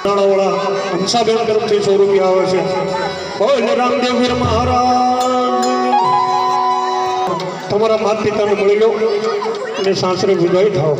નાણાવાળા હંસાબેન તરફથી 100 રૂપિયા આવે છે. બોલ રામદેવ વીર મહારાજ. તમારા માતા પિતાને મળી લો અને સાસરે વિદાય થાઓ.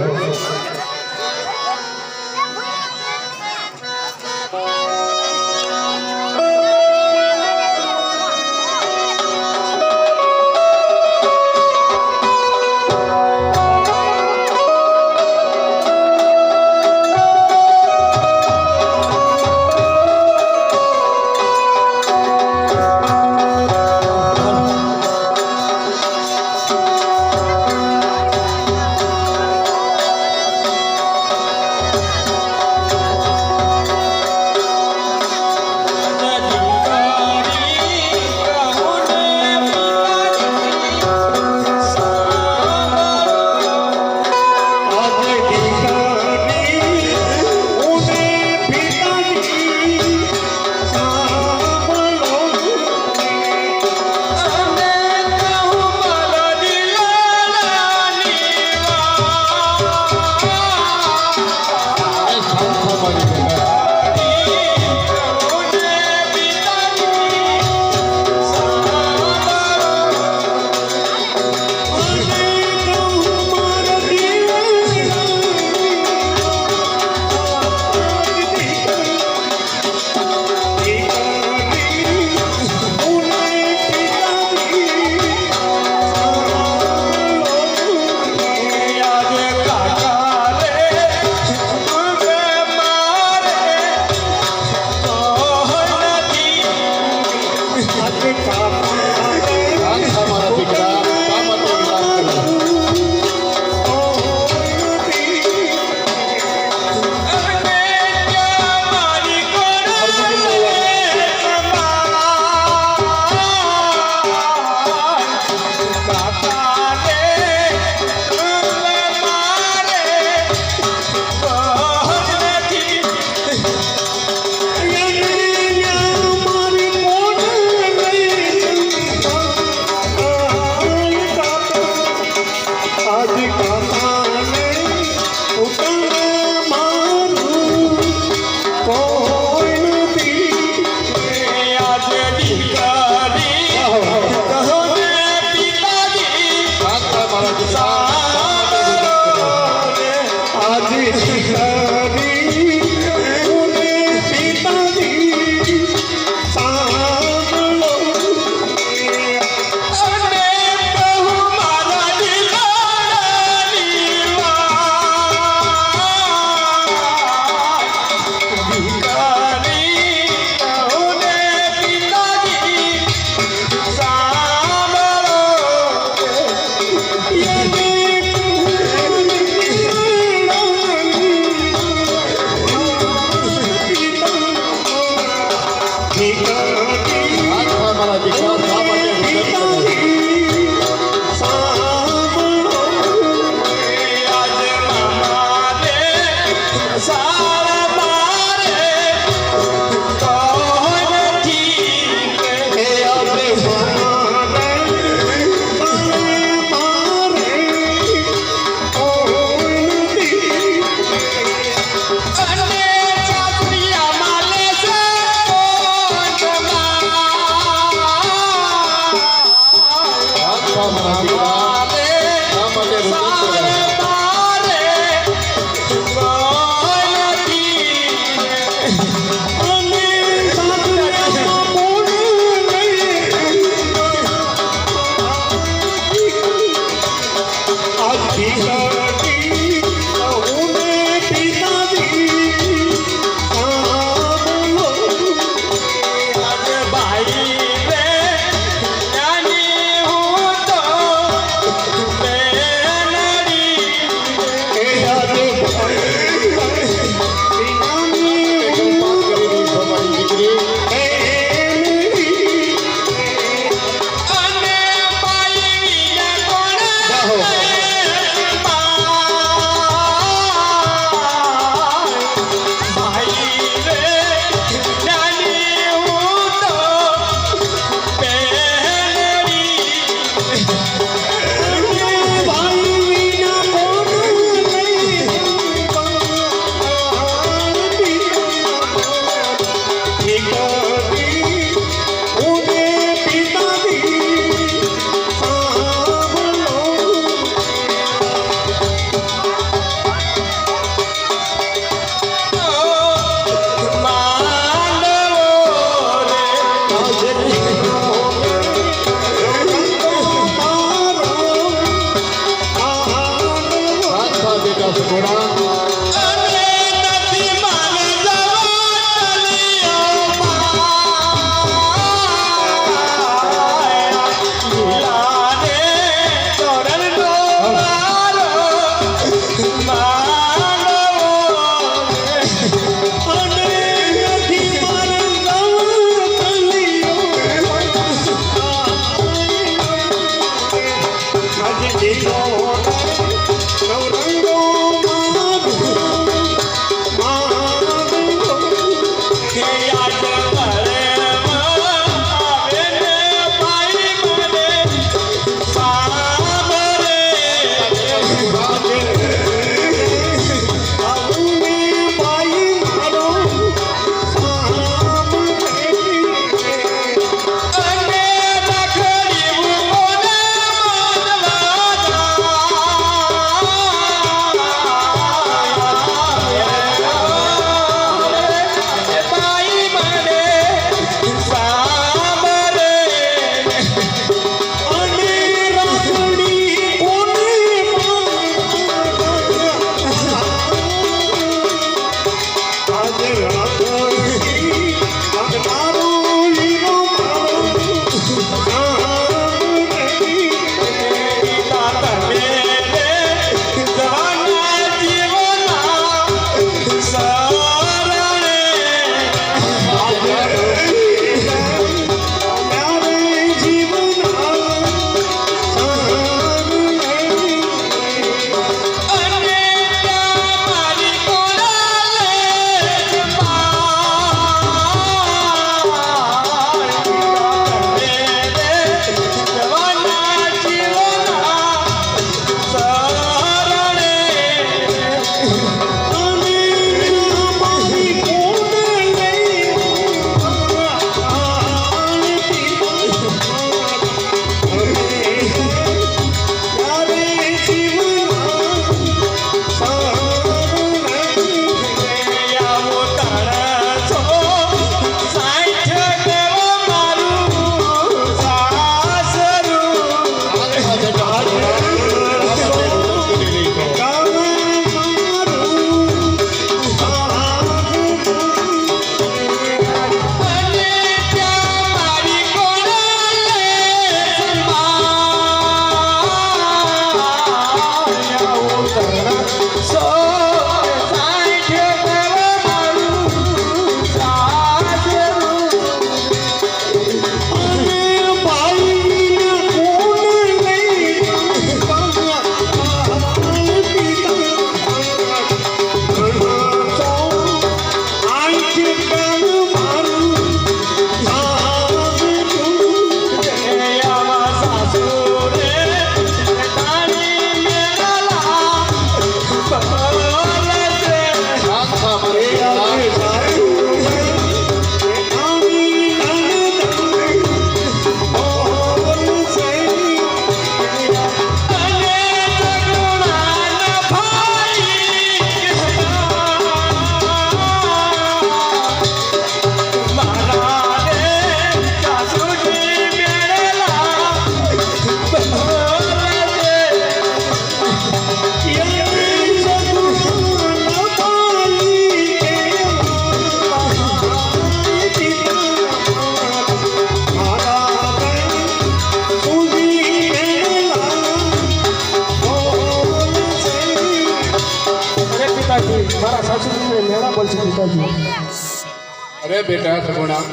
અરે બેટા સગુણા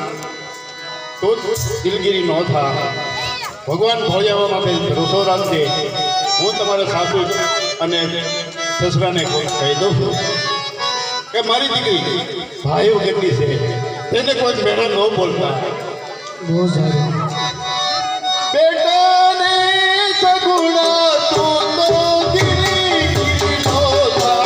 તું દિલગીરી ન થા. ભગવાન ભોળિયાવા માટે ભરોસો રાખજે. હું તમારા સાસુ અને સસરાને કહી દઉં છું કે મારી દીકરી ભાઈઓ કેટલી છે તેને કોઈ મેળા ન બોલતા. બહુ સારું. બેટા ને સગુણા તું તો દિલગીરી ન થા.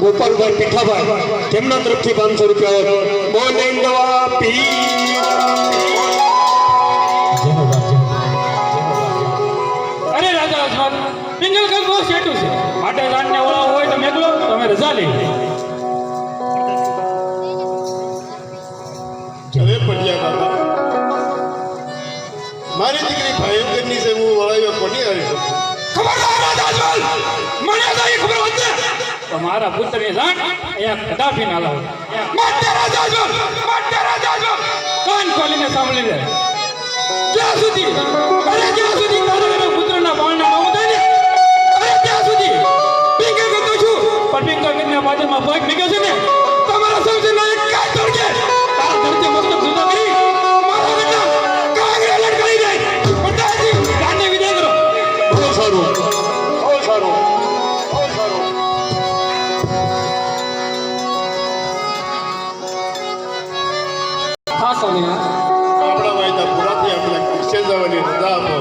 ગોપાલભાઈ પીઠાભાઈ તેમના તરફથી 500 રૂપિયા બોલે દવા પી. અરે રાજા અજમલ પિંગલ કલ બહુ સેટું છે માટે જાણને ઓળા હોય તો મેકલો તમે રજા લઈ. અરે પડિયા બાબા મારી દીકરી ભાઈઓ કેટલી છે હું વળાવ્યો કોની આવી શકું. ખબરદાર રાજા અજમલ મને તો એ ખબર હોત ને તો મારા પુત્રની જાણ એક કદાપી ના લાવો. માટે રાજા અજમલ કાન ખોલીને સાંભળી લે. જ્યાં સુધી તારા પુત્રના બાળના ન ઉદાય ને અરે ત્યાં સુધી પિંગલ કરતો છું પણ પિંગલ કરીને બાજુમાં પગ નીકળે છે ને તમારા સૌથી લાયક કાય તોડકે તારા ધરતી મસ્તક જુદા કરી મારા બેટા કાંગરે લડ કરી દે. પટાજી કાને વિદાય કરો. બહુ સારું, બહુ સારું, બહુ સારું. હા સ્વામિનાથ આપણા વાયદા પૂરા થયા આપણે ક્રિશ્ચન જવાની રજા આપો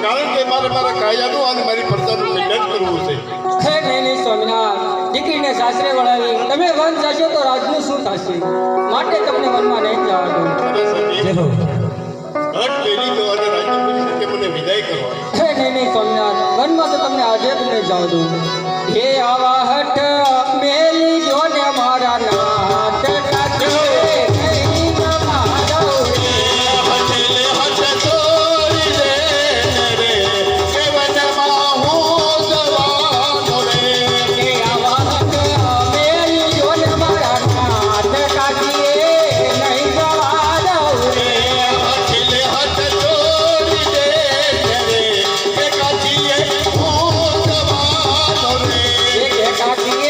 કારણ કે મારા કાયાનું અને મારી પ્રજાનું કલ્યાણ કરવું છે. હે નહીં સ્વામિનાથ દીકરીને સાસરે વળાવી તમે વન જશો તો રાજનું શું થશે માટે તમને વનમાં નહીં જવા દઉં. અરે સાહેબ ઘટ લેલી દો અને રાજ્ય પરિષદ કે મને વિદાય કરવા. હે નહીં સ્વામિનાથ વનમાં તો તમને આજે જ નહીં જવા દઉં. હે આવા હઠ મેલી જો ને મારા નાથ કાઢો નહીં જવા દઉં. હે આવા હઠ મેલી જો ને મારા નાથ કાઢીએ નહીં જવા દઉં. કાઢીએ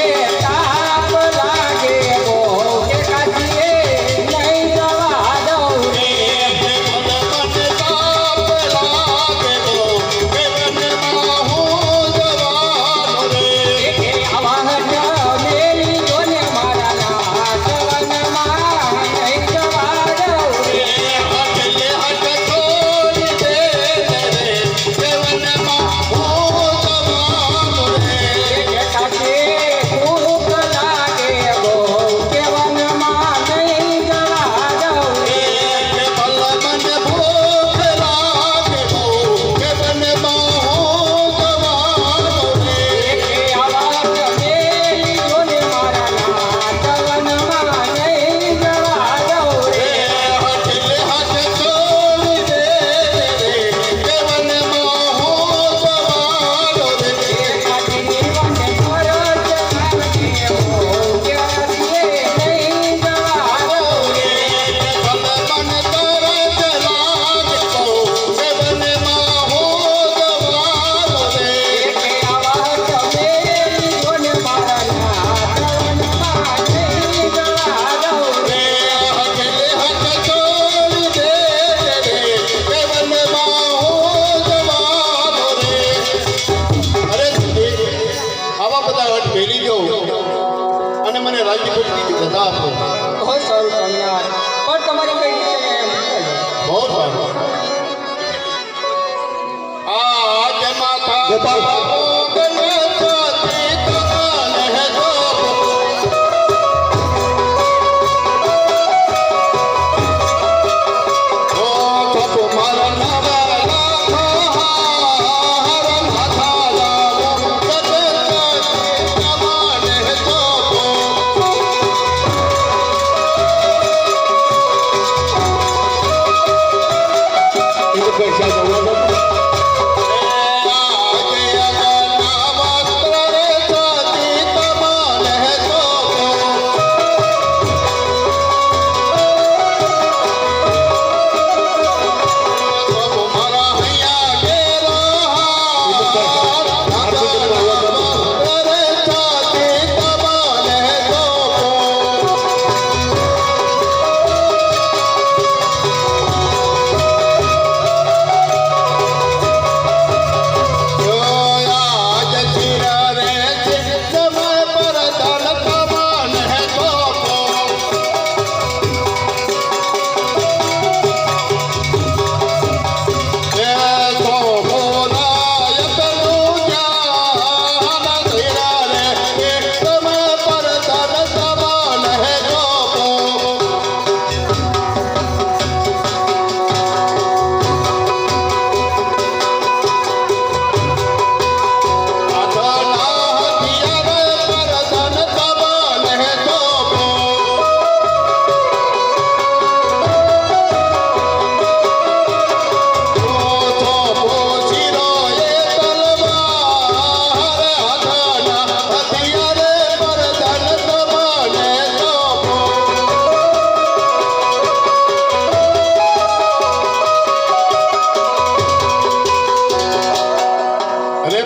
રાજપૂતની ગદા આપો. બહુ સારું સ્વામિનારાયણ. પણ તમારી કઈ રીતે બહુ સારું. આજ માથા ગોપાલ.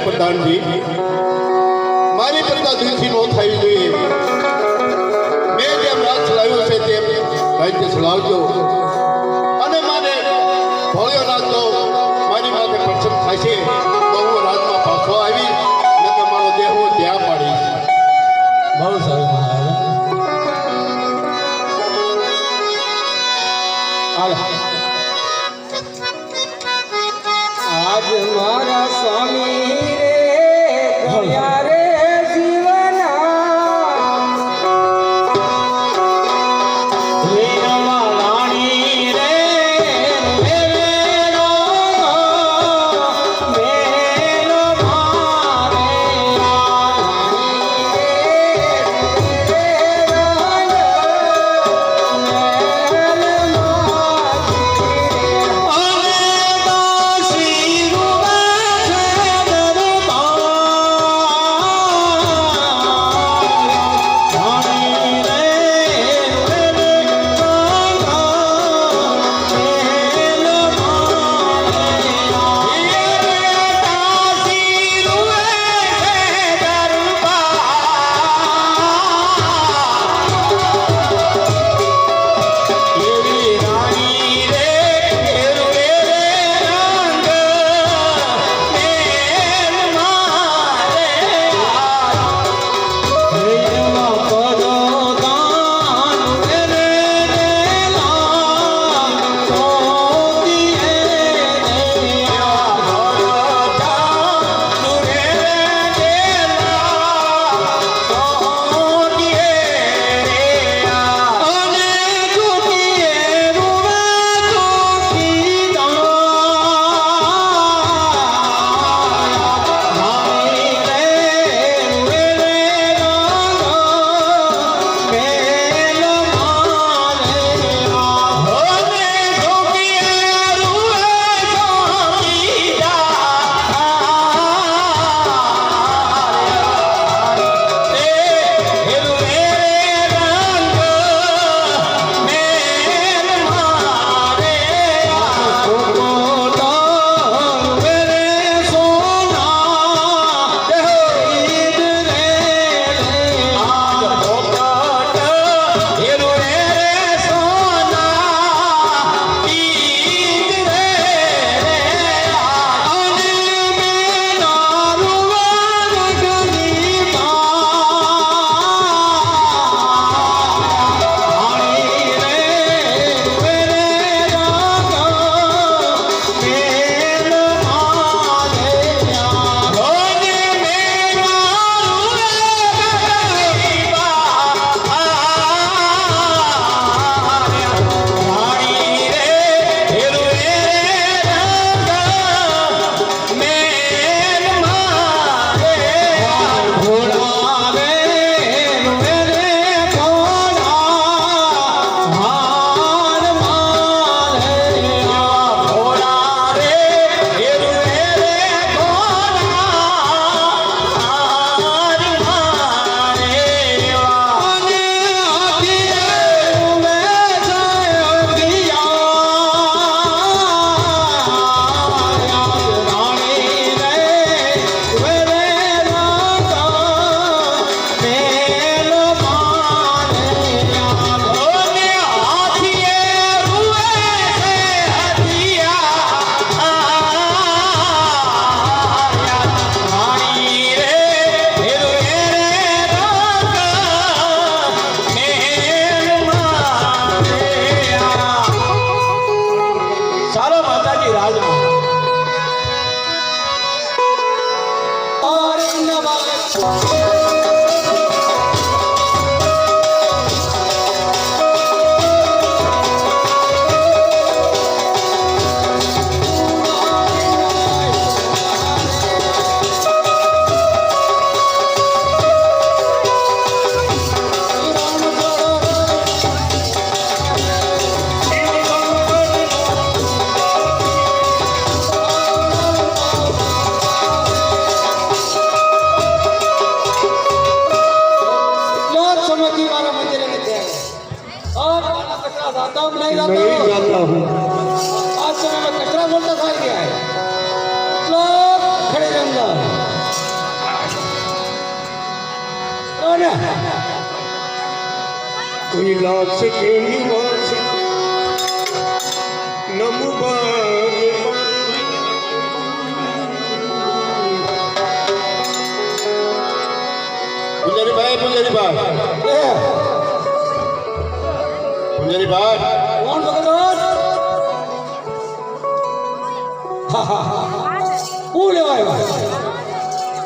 પ્રધાનજી, મારી પ્રજા દિલથી નો થવી જોઈએ. મેં જેમ રાજ ચલાવ્યું છે તેમ રાજ્ય ચલાવજો. અને મારે ભોળિયોનાથ જો મારી માથે પ્રસન્ન થાય છે તો હું રાજમાં પાછો આવી ને તમારો દેહ હું ત્યાં પાડીશ. બહુ સારું મહારાજ. આજ મારા સ્વામી રે ગયા રે જીવના વીરવા રાણી રે મેરે રામ बहुत समय की हमारा मंदिर में थे और खाना कचरा जाता हूँ नहीं जाता नहीं हूँ जाता हूँ आज समय में कचरा बोलता था गया है लोग खड़े रहना कैलाश के निवास नमो પૂજારી ભાઈ પૂજારી ભાઈ कौन भगवान पूरे भाई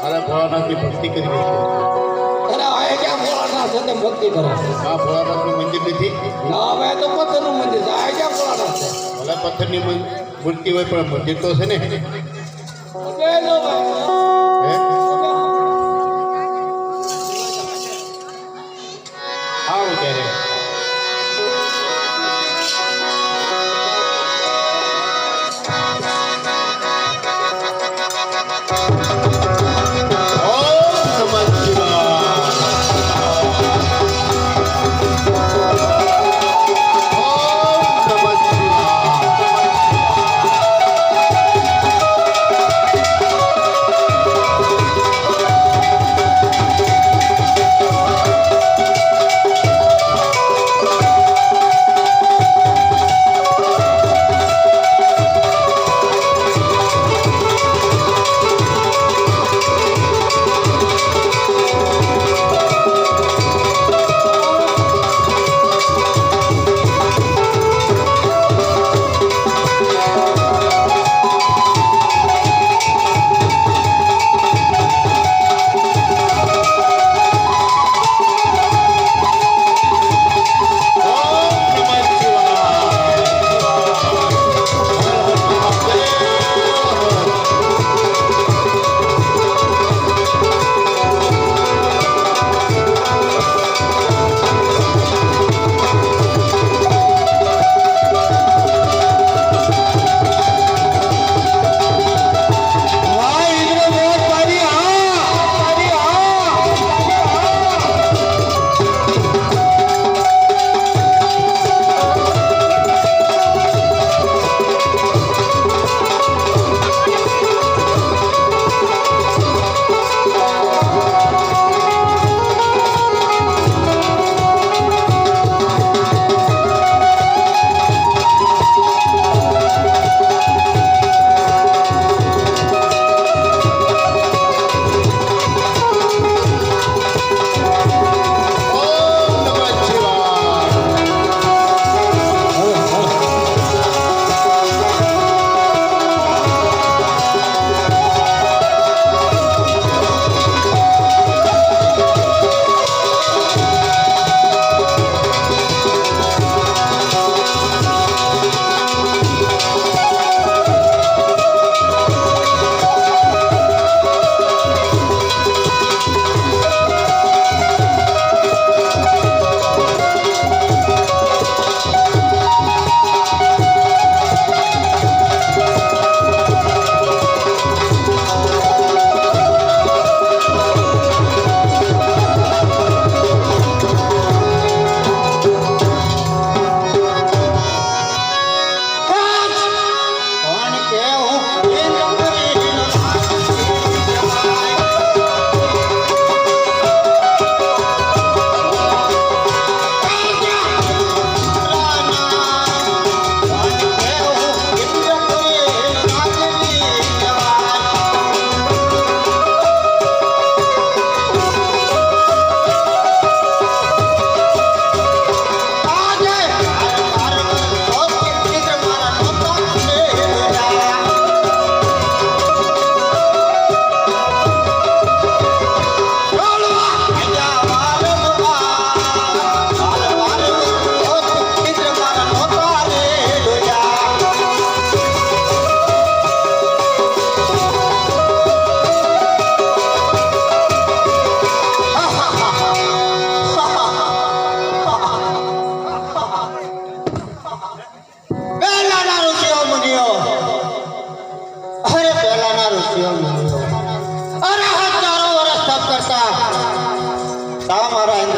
અરે ભોળાનાથની ભક્તિ કરી રહી છે अरे आए क्या बोला ना सत्य भक्ति करो આ ભોળાનાથનું મંદિર નથી ना मैं तो पत्थर નું मंदिर से आए क्या बोला ना ભલે પથ્થરની મૂર્તિ હોય પણ મંદિર તો છે ને ले लो भाई હે આવું ત્યારે ઓમ નમઃ શિવાય. ઓમ નમઃ શિવાય.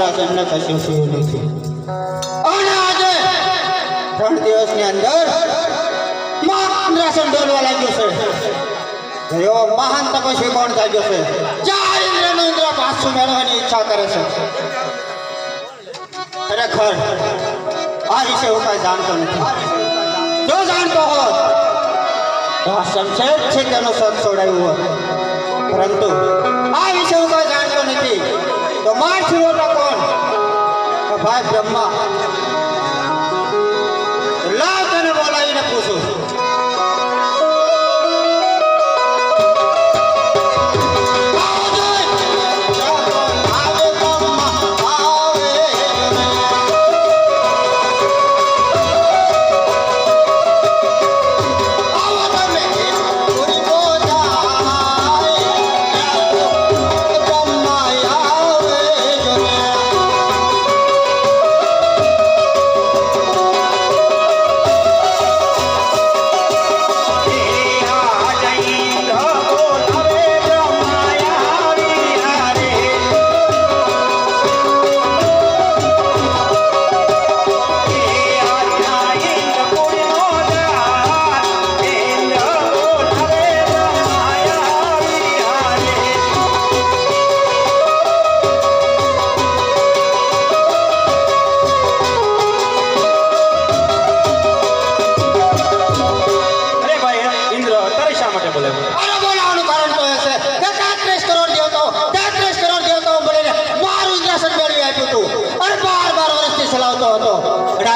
ઇન્દ્રાસનને કશું થયું નથી. અને આજે 3 દિવસની અંદર ઇન્દ્રાસન ડોલવા લાગ્યું છે. એવો મહાન તપસ્વી કોણ જાગ્યો છે? જ્યાં ઇન્દ્રનું ઇન્દ્ર પાછું મેળવવાની ઈચ્છા કરે છે. ખરેખર આ વિશે હું કઈ જાણતો નથી. જો જાણતો હોત તો આ સંશેષ છે તેનો સત છોડાયું હોત. પરંતુ આ વિશે હું કઈ જાણતો નથી. તો મારથી મોટા કોણ? તો ભાઈ બ્રહ્મા. લાવ તને બોલાવીને પૂછું.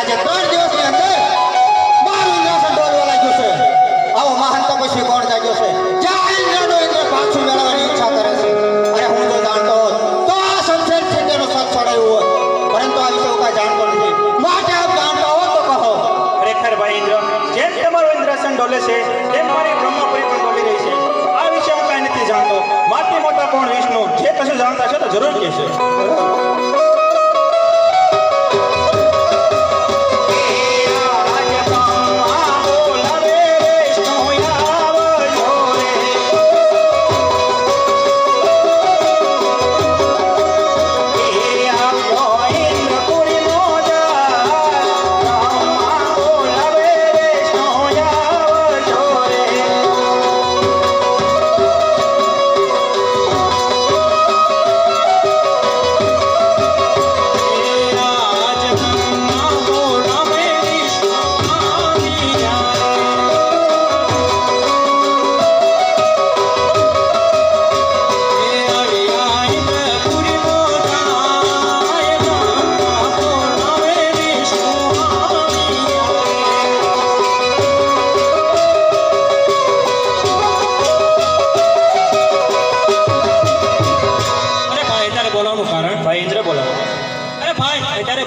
આજે 3 દિવસની અંદર મારું ઇન્દ્રાસન ડોલવા લાગ્યું છે. આવો મહાન તપસ્વી કોણ જાગ્યો છે? જ્યાં ઇન્દ્રનો ઇન્દ્ર પાછું મેળવવાની ઈચ્છા કરે છે. અને હું તો જાણતો હોત તો આ સંસાર છે તેનો સત છોડાયું હોત. પરંતુ આ વિશે હું કાંઈ જાણતો નથી. માટે આપ જાણતો હો તો કહો. ખરેખર ભાઈ ઇન્દ્ર, જેમ તમારું ઇન્દ્રાસન ડોલે છે તેમ મારી બ્રહ્મપુરી પણ ડોલી રહી છે. આ વિશે હું કાંઈ નથી જાણતો. માથી મોટા કોણ વિષ્ણુ? જે કશું જાણતા છે તો જરૂર કહેશે.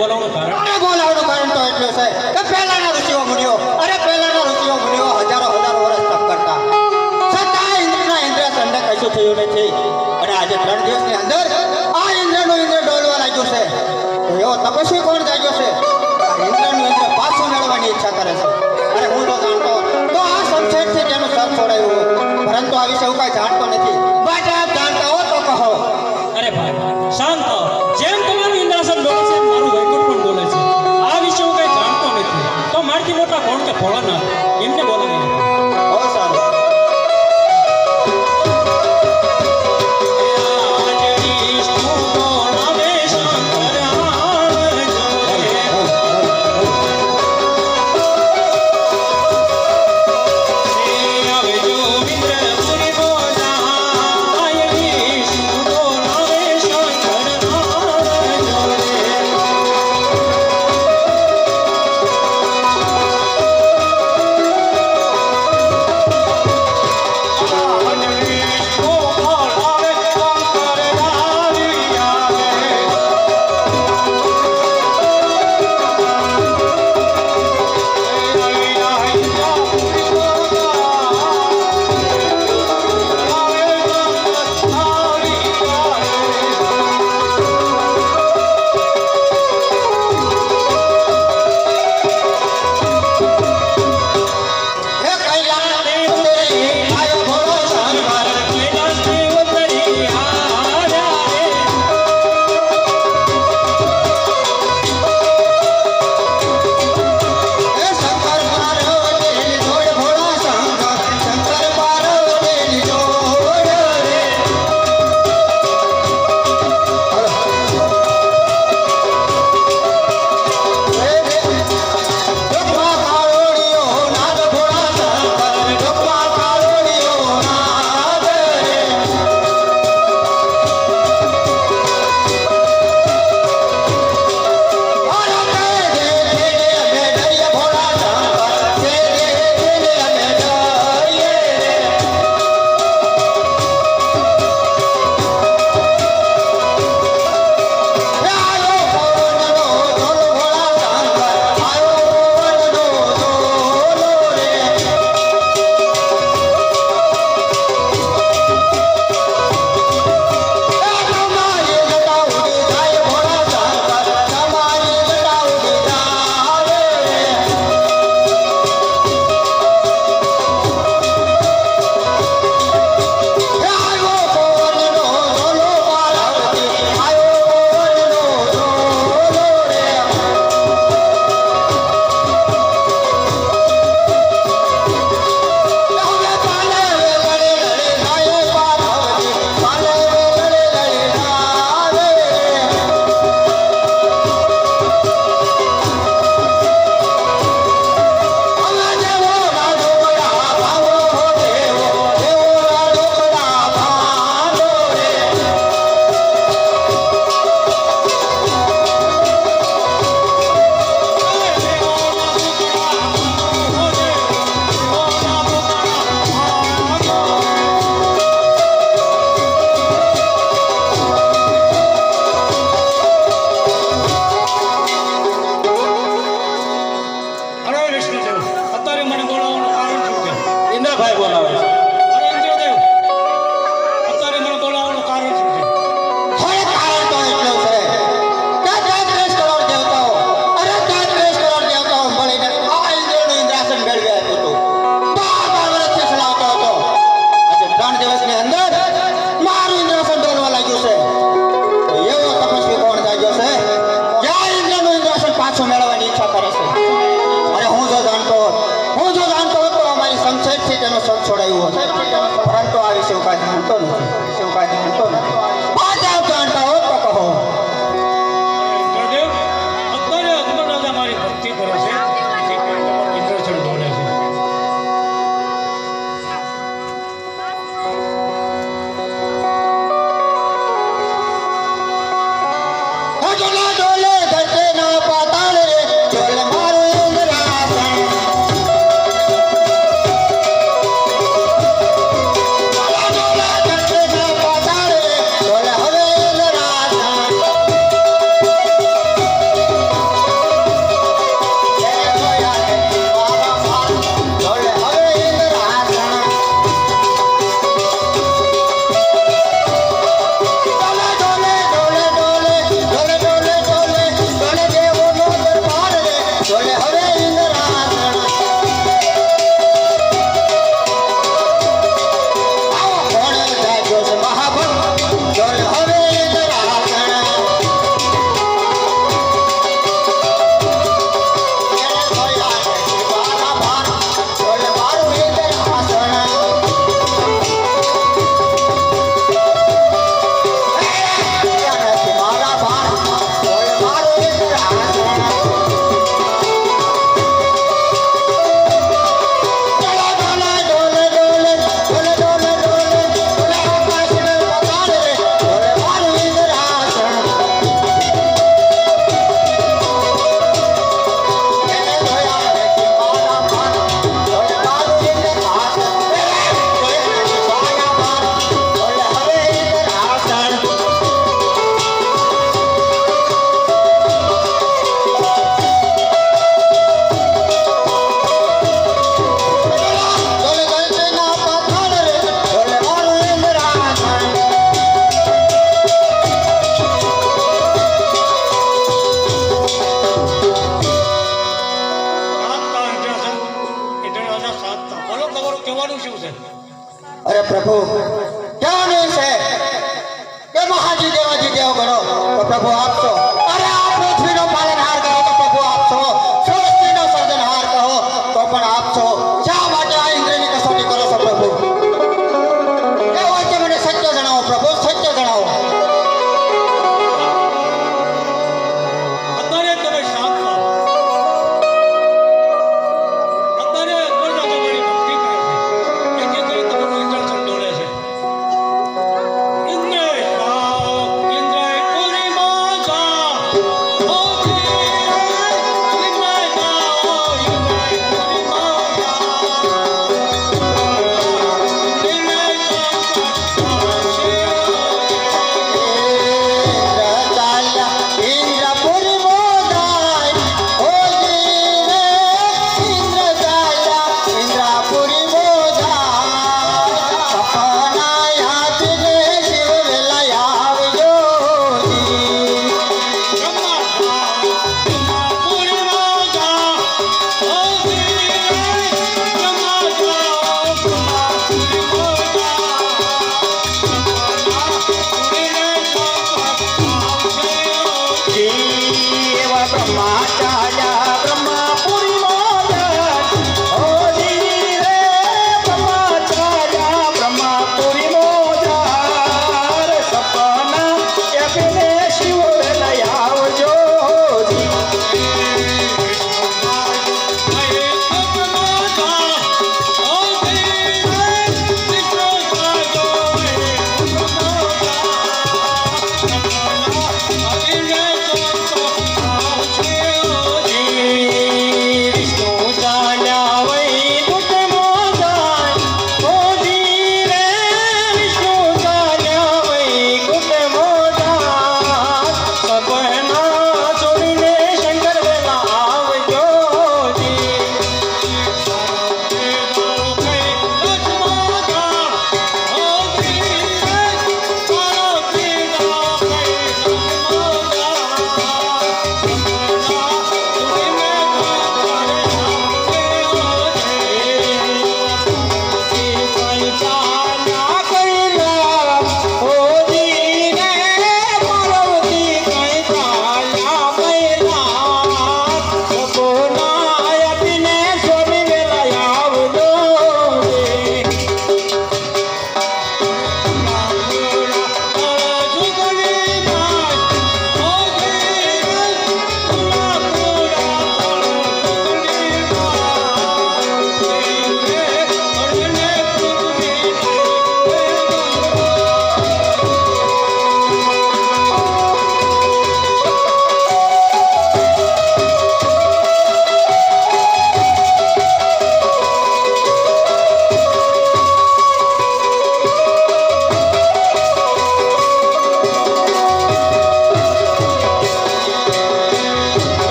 બોલાવવાનું કારણ તો એટલું છે કે પહેલાના ઋષિઓ મુનિઓ હજારો વર્ષ તપ કરતા છતાં ઇન્દ્રના ઇન્દ્રાસનને કશું થયું નથી. અને આજે 3 દિવસની અંદર આ ઇન્દ્રનું ઇન્દ્ર ડોલવા લાગ્યું છે. તો એવો તપસ્વી કોણ જાગ્યો છે? આ ઇન્દ્રનું ઇન્દ્ર પાછું મેળવવાની ઈચ્છા કરે છે. અને હું તો જાણતો તો આ સંશેષથી તેનું સર છોડાયું. પરંતુ આ વિશે હું કાંઈ જાણતો નથી. માટે આપ જાણતા હો તો કહો. અરે ભાઈ શાંત થાઓ. જેમ તમારું ઇન્દ્રાસન ડોલે છે મારું વૈકુંઠ પણ ડોલે છે. આ વિશે હું કઈ જાણતો નથી. તો મારથી મોટા કોણ કે ભોળાનાથ એમને બોલાવી. બહુ સારું.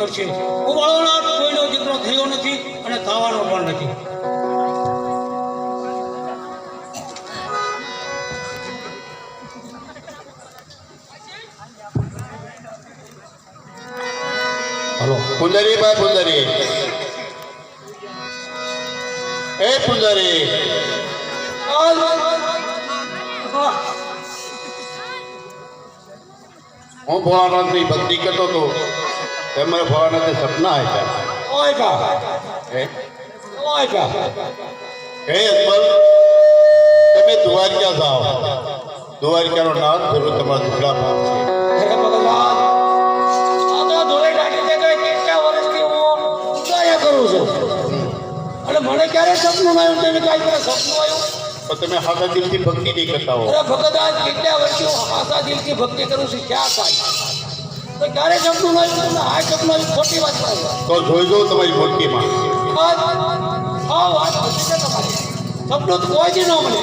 કરશે. ઉબાળોનાથ કોઈનો દીકરો થયો નથી અને થવાનો પણ નથી. પુંજરી ભાઈ પુંજરી, એ પુંજરી, હું ભોળાનાથની ભક્તિ કરતો હતો તેમાં ભોળાનાથે સપના આપ્યા. હે અકબર, તમે દ્વારકા જાઓ, દ્વારકાનો નાથ ભેરો તમારા દુખડા પામશે. મને ક્યારે સપનું આવ્યું તમે કાંઈ કરે સપનું આવ્યું પણ તમે હાથા દિલથી ભક્તિ નહીં કરતા હો. અરે ભગત આજ કેટલા વર્ષથી હું આશા દિલથી ભક્તિ કરું છું ક્યાં કાંઈ તો ક્યારે સપનું આવ્યું તમને આ સપનું આવ્યું ખોટી વાત કરે તો જોઈ જો તમારી મૂર્તિમાં. હા વાત ખોટી છે તમારી સપનું તો કોઈ જ ન મળે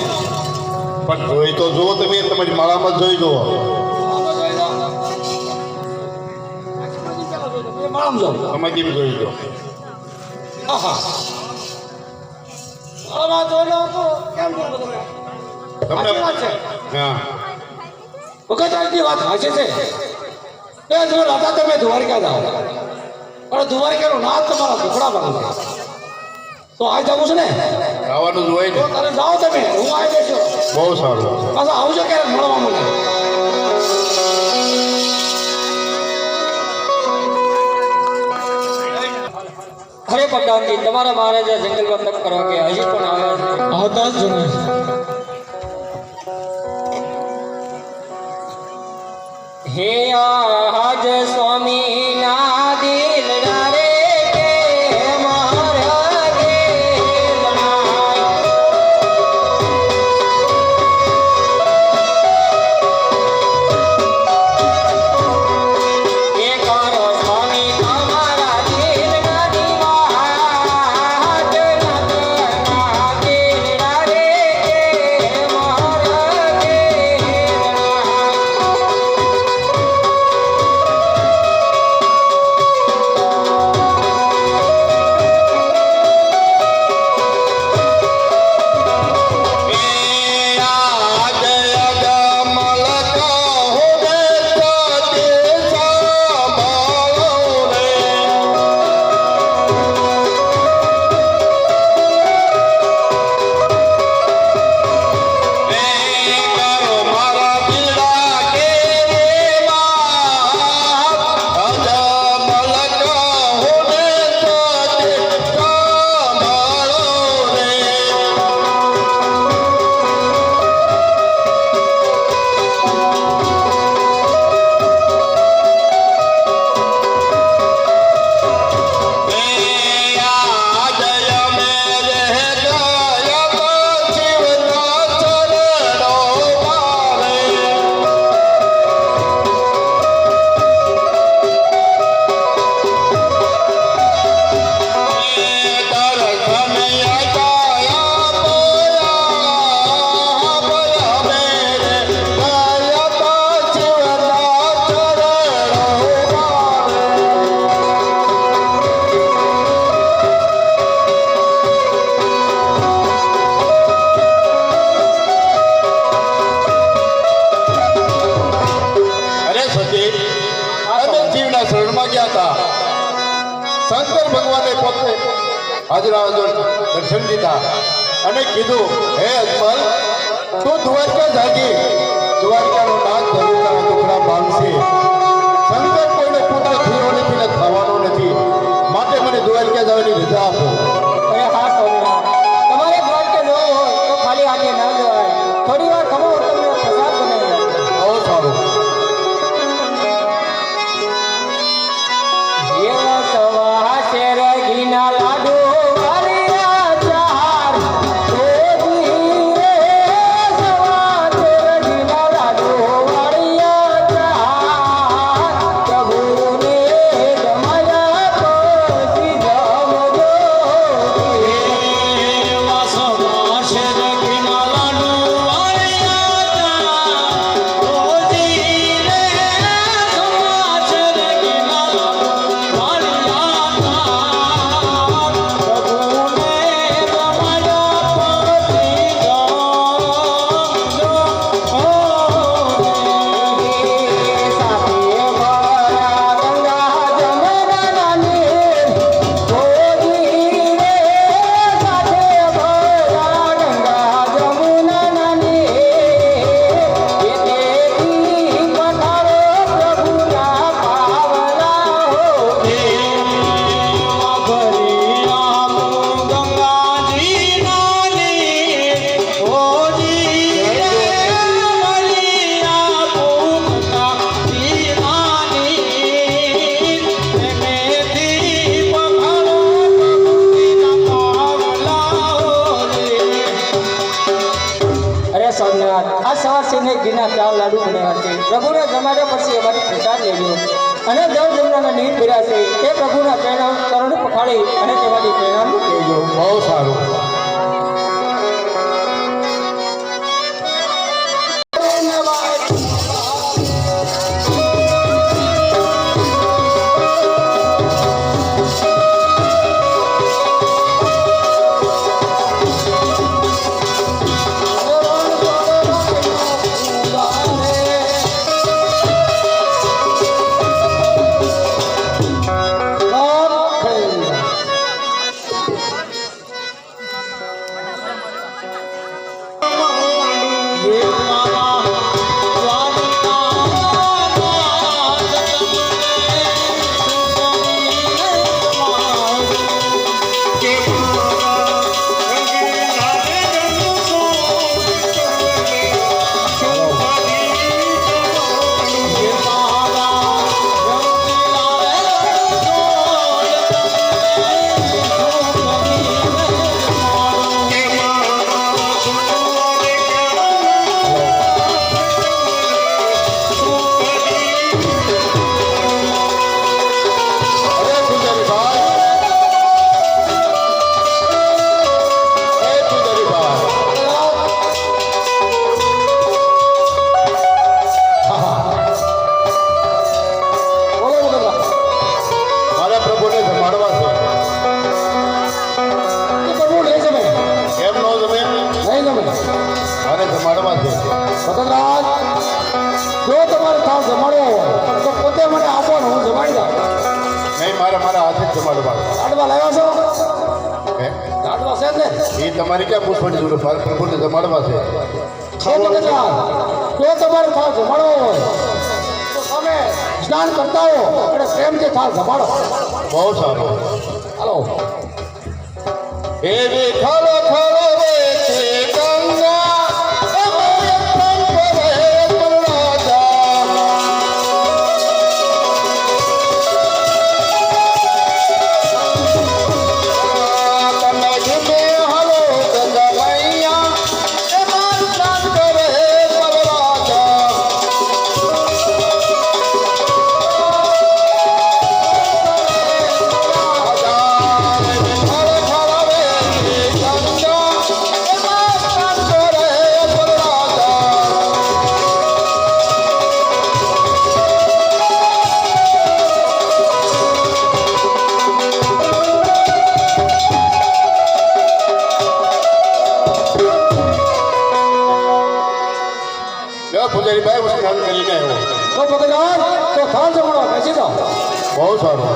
પણ જોઈ તો જુઓ, તમે તમારી માળામાં જોઈ જુઓ. માળામાં જાઉં તમે કેમ જોઈ જો. હા હા આમાં જોયેલો તો કેમ બોલો તમે તમને સાચી વાત છે. હા ભગત આજની વાત સાચી છે એ જો રાધા તમે દ્વારકા જાઓ પણ દ્વારકાનો નાથ તમારા ટુકડા બને તો આ જવું છે ને ખાવાનું જ હોય તો ને. તમે જાઓ તમે હું આવી બેસો બહુ સારું. પાછા આવજો ક્યારેક મળવા મને અરે પ્રધાનજી, તમારા મહારાજા જંગલમાં તપ કરવા કે હજી પણ આવ્યા નથી. આવતા જ જણાય. હે આજ સ્વામી ના દિલ રે કે મારા દિલ બનાય. એ કરો સ્વામી તમારા દિલ ના દીવાટ ના દિલ રે કે મારા દિલ બનાય. શરણમાં ગયા હતા. શંકર ભગવાને પોતે હાજરા હાજર દર્શન દીધા અને કીધું, હે અજમલ, તું દ્વારકા જાગી, દ્વારકાનો નાથ ધરુતાના ટુકડા બાંધશે. શંકર કોઈને પુત્ર થયો નથી ને થવાનો નથી, માટે મને દ્વારકા જવાની રજા આપો. અરે હા સ્વામિનારાયણ, તમારે દ્વારકા જવું હોય તો ખાલી હાથે ના જવાય. થોડી વાર ખમો, તમને પ્રસાદ બનાવી આપો. બહુ સારું. એવા સવા શેર ઘીના લાડુ વાળિયા ચાર, સવા શેર ઘીના લાડુ વાળિયા પ્રભુને જમાડ્યા પછી અમારી પ્રસાદ લેજો અને દેવ જમનાના નીર ભર્યા છે એ પ્રભુના ચરણ પખાડી અને તેમાંથી પ્રેરણા લેજો. બહુ સારું. એ તમારી ક્યાં પૂછવાની જરૂર? મારે પ્રભુને જમાડવા છે. જો તમારે થાળ જમાડવો હોય તો તમે સ્નાન કરતા હો અને પ્રેમથી થાળ જમાડો. બહુ સારું. હાલો. એવી ખરો ખરો રે છે ગંગા પૂજારી ભાઈ હું સ્નાન કરીને આવ્યો. તો ભગવાન તો થાળ જમાડવા બેસી જાઓ. બહુ સારું.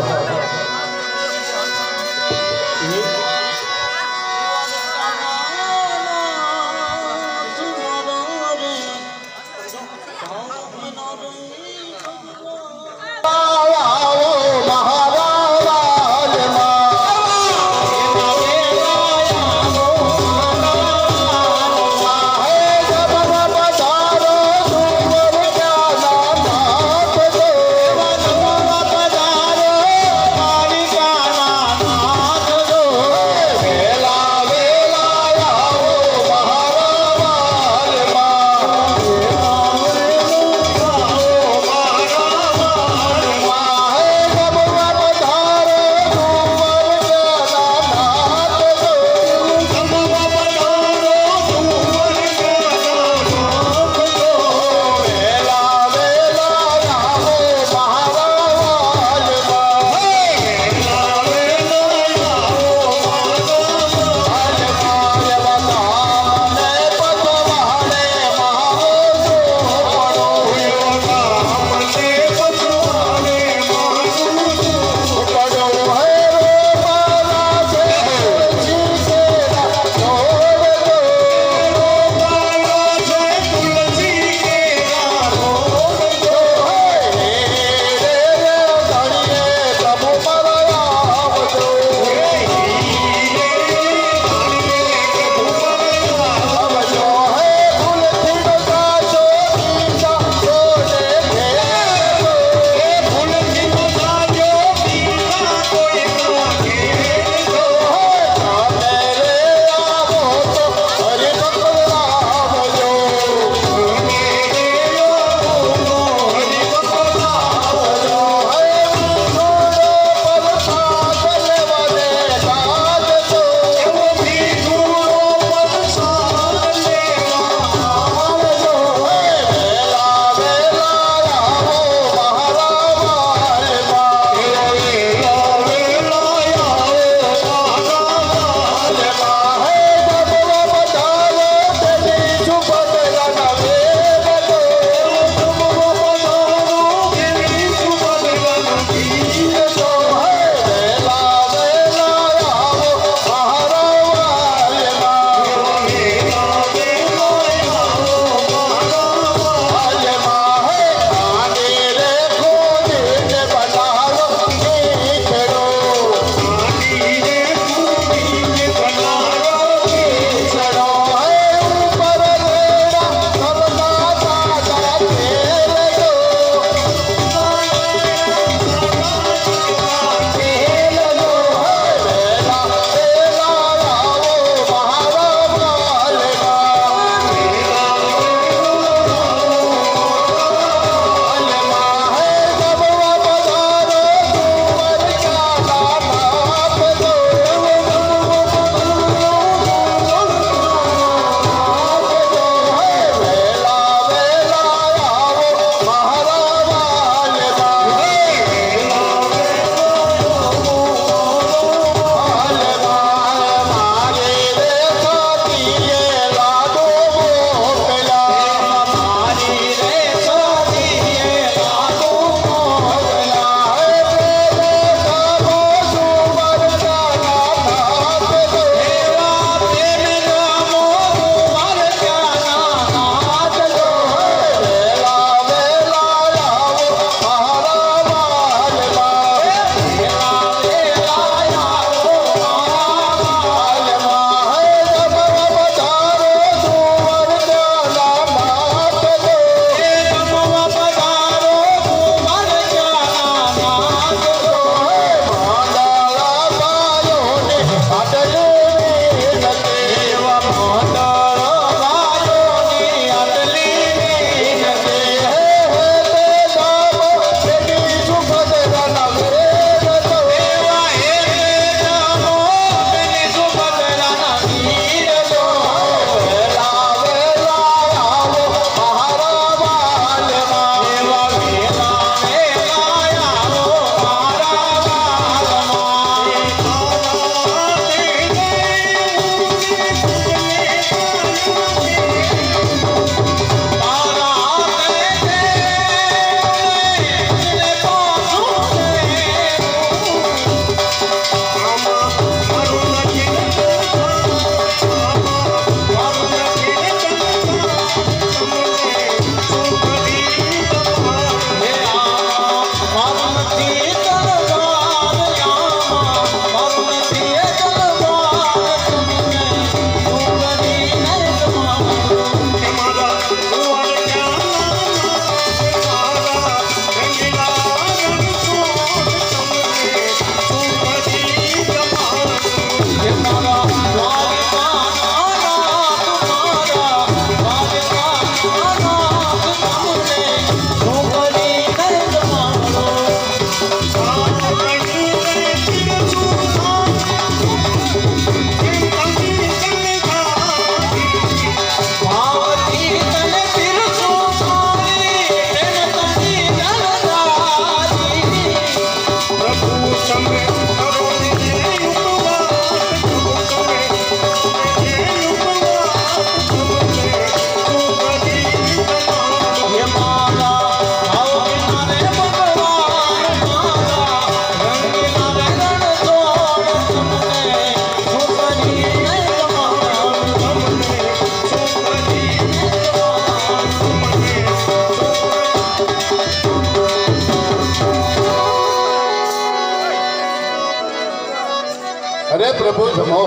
પ્રભુ જમો.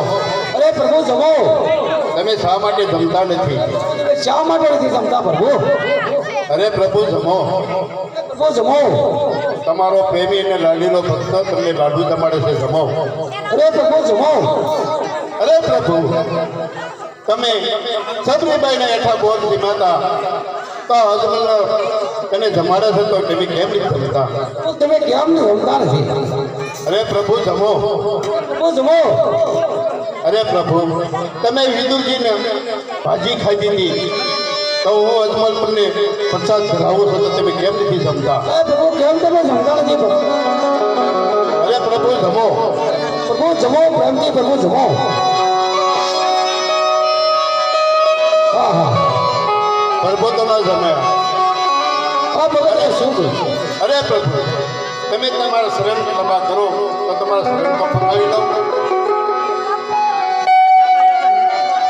અરે પ્રભુ જમો. તમે શા માટે જમતા નથી? તમે શા માટે નથી જમતા પ્રભુ? અરે પ્રભુ જમો. પ્રભુ જમો. તમારો પ્રેમી અને લાડીલો ભક્ત તમને લાડુ જમાડે છે, જમો. અરે પ્રભુ જમો. અરે પ્રભુ, તમે સતમીબાઈના હેઠા બોર જીમાતા તો હજમલ તને જમાડે છે તો તમે કેમ નથી જમતા? તમે કેમ નહીં જમતા નથી? અરે પ્રભુ જમો. પ્રભુ જમો. અરે પ્રભુ, તમે વિદુરજીને ભાજી ખાઈ દીધી તો હું અજમલ પરને પ્રસાદ ધરાવું છું તો તમે કેમ નથી જમતા? અરે પ્રભુ કેમ તમે જમતા નથી પ્રભુ? અરે પ્રભુ જમો. પ્રભુ જમો પ્રેમથી પ્રભુ જમો. હા હા પ્રભુ તો ના જમ્યા. આ બગડે શું થયું? અરે પ્રભુ, તમે તમારા શરણ લંબા કરો તો તમારા શરણ તો ફરમાવી લો.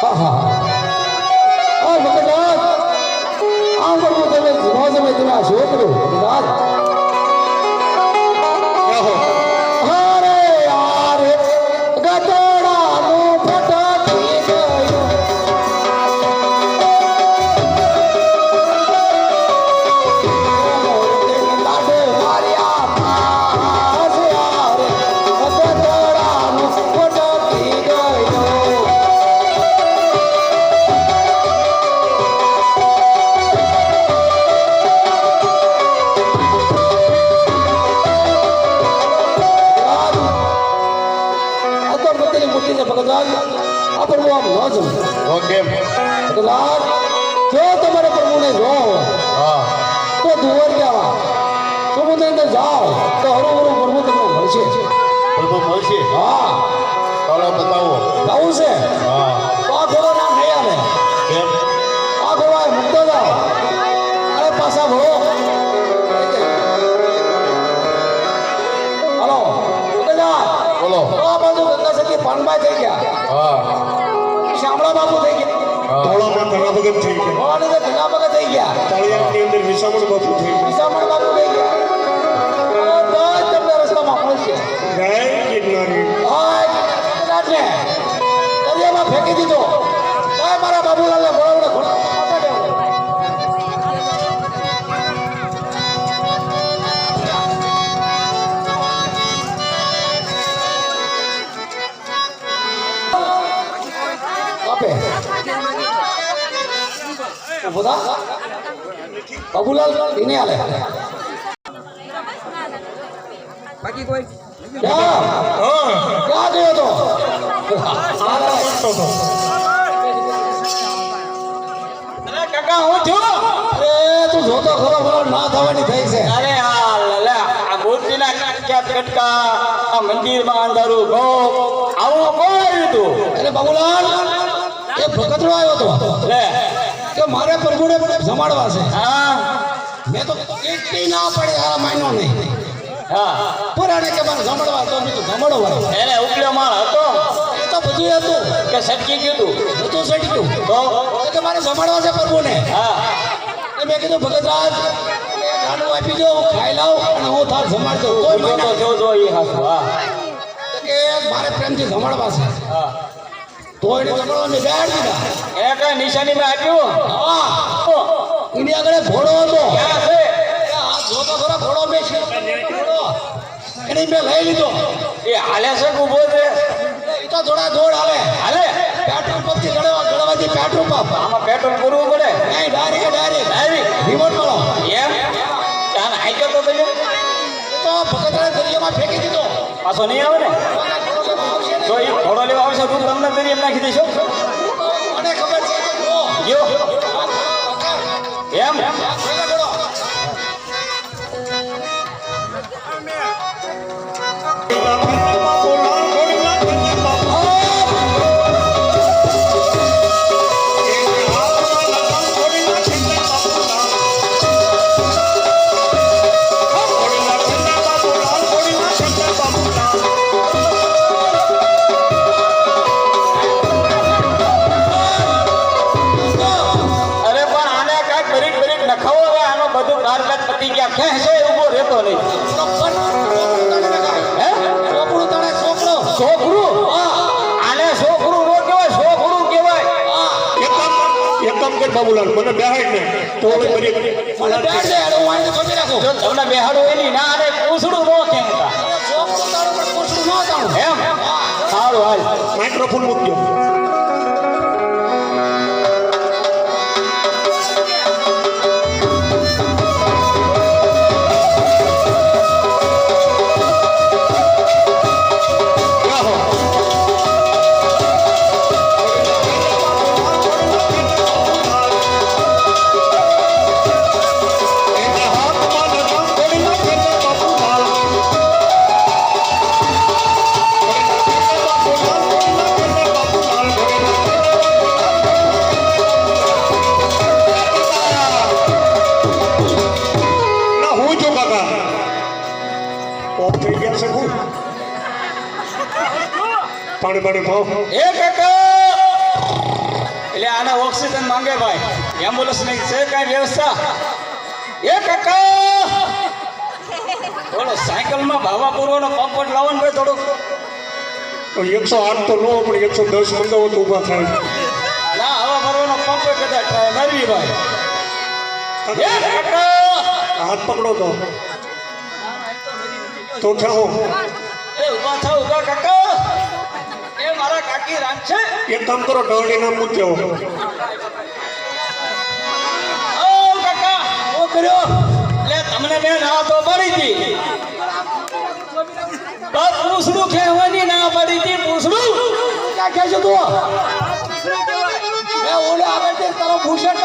હા હા હા ભગતરાજ, આ પ્રભુ તમે જમો જમે તમે આ શું કર્યું ભગતરાજ? અરે યાર ગતડાનું ફટકી ગયું. લાડે માર્યા પાસ યાર ગતડાનું ફટકી ગયું. ભગતરાજ, આ પ્રભુ આમ ન જમે. તો કેમ? ભગતરાજ, જો તમારે પ્રભુને જો હા, તો દુવર ગયા સમુદ્ર અંદર જાઓ તો હરું પ્રભુ તમને મળશે. પ્રભુ મળશે. હા ચાલો બતાવો. જવું છે હા. તો આ ઘોડો ના નહીં આવે. કેમ? આ ઘોડો આ મૂકતો જાઓ. અરે પાછા ઘોડો હલો ભગતરાજ, બોલો. આ બાજુ ગંગા સખી પાનબાઈ થઈ ગયા, હા. શામળા બાપુ થઈ ગયા, હા. ધોળામાં ઘણા ભગત થઈ ગયા, ભવાની અંદર ઘણા ભગત થઈ ગયા, કાળિયાની અંદર વિસામણ બાપુ થઈ ગયા. વિસામણ બાપુ થઈ ગયા. બધા જ તમને રસ્તામાં મળશે. જય ગિરનારી. ને દરિયામાં ફેંકી દીધો. મારા બાબુલાલને બોલાવડે ઘોડા આપે બધા બાબુલાલ એને હાલે. બાકી કોઈ ક્યાં ગયો તો? કાકા હું છું. અરે તું જોતો ખરો ખરો ના થવાની થઈ છે. અરે હા લે આ મૂર્તિના કાટક્યા કટકા આ મંદિરમાં અંધારું ગો આવું કોણ આવ્યું તું? અરે બાબુલાલ, એ ભગતડો આવ્યો તો લે કે મારે પ્રભુને જમાડવા છે. હા મેં તો કેટલી ના પડે આ માયનો નહીં. હા પુરાણે કે મને જમાડવા તો મેં તો જમાડવા. એને ઉપલ્યો માળ હતો એ તો બધું હતું, કે સટકી ગયું બધું સડી ગયું. તો કે મારે જમાડવા છે પ્રભુને. હા એટલે મેં કીધું ભગતરાજ ગાડું આપી દો, હું ખાઈ લઉં અને હું તાર જમાડ દઉં. તોય જો મને તો જો એ હાસુ હા કે મારે પ્રેમથી જમાડવા છે. હા તો એને જમાડવા મેં બેહાડી દીધા. એ કઈ નિશાની માં આપ્યું હા, એની આગળ એક ઘોડો હતો. ક્યાં છે? એ આ જોતો ખરો ઘોડો મેં ઘોડો એને મેં લઈ લીધો. એ હાલે છે કે ઊભો છે? એ તો થોડા દોડ હાલે. હાલે પેટ્રોલ પંપથી ગળવાથી પેટ્રોલ પંપ. આમાં પેટ્રોલ પૂરવું પડે નહીં, ડાયરેક્ટ ડાયરેક્ટ રિમોટ મળો. એમ ત્યાં હાઈકો તો તમે એ તો ભગતરાજ દરિયામાં ફેંકી દીધો. પાછો નહીં આવે ને તો એ ઘોડો લેવા આવશે તું તમને દરિયામાં નાખી દઈશું મને ખબર છે કે જો ગયો એમ ઘોડો નખાવો હવે આનો બધું કારકાજ પતી ગયા ખેંચે ઊભો રહેતો નહીં પણ બાબુલાલ મને બેહાડ ને તો ઓલે બરી મને બેઠ દે હું આને ખોટી રાખું જો તમને બેહાડું એની ના અરે પૂછડું નો કેમ તા શોખ તો તારો પણ પૂછડું ન તાણું એમ સારું હાલ માઇક્રોફોન મૂકજો પાણી પાણી ભાવ એ કાકા એટલે આને ઓક્સિજન માંગે ભાઈ એમ્બ્યુલન્સ ની છે કઈ વ્યવસ્થા એ કાકા બોલો સાયકલ માં ભાવા પૂરવાનો પંપ લાવો ને ભાઈ થોડુંક 108 તો નો પણ 110 મંગાવો તો ઊભા થાય ના હવા ભરવાનો પંપ કદાચ નરવી ભાઈ એ કાકા હાથ પકડો તો થયો એ ઉભા થાવ ઉભા કાકા એ મારા કાકી રામ છે એક કામ કરો ઢોળી નામ મૂક્યો ઓ કાકા ઓ કર્યો લે તમને મેં ના તો પડી હતી તો પૂછડું કહેવાની ના પડી હતી પૂછડું ક્યાં કહે છે તું મેં ઓલે આગળ તે તારો ભૂષણ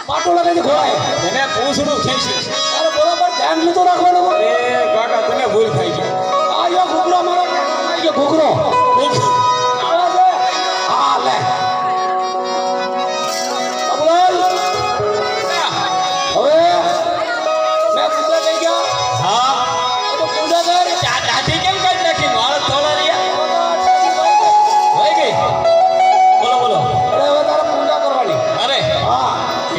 પાટો લગાવી ખોવાય એને પૂછડું ખેંચી તારે બરોબર ધ્યાન લીધો રાખવાનું એ કાકા તમે ભૂલ થઈ ગઈ આ યો ઘૂઘરો મારો કે ઘૂઘરો આવે છે હા લે બાબુલાલ હવે મેં પૂજા થઈ ગયા હા તો પૂજા કર દાઢી કેમ કાઢી નાખી વાળ થોડા રહ્યા હોય ગઈ બોલો બોલો અરે હવે તારે પૂજા કરવાની અરે હા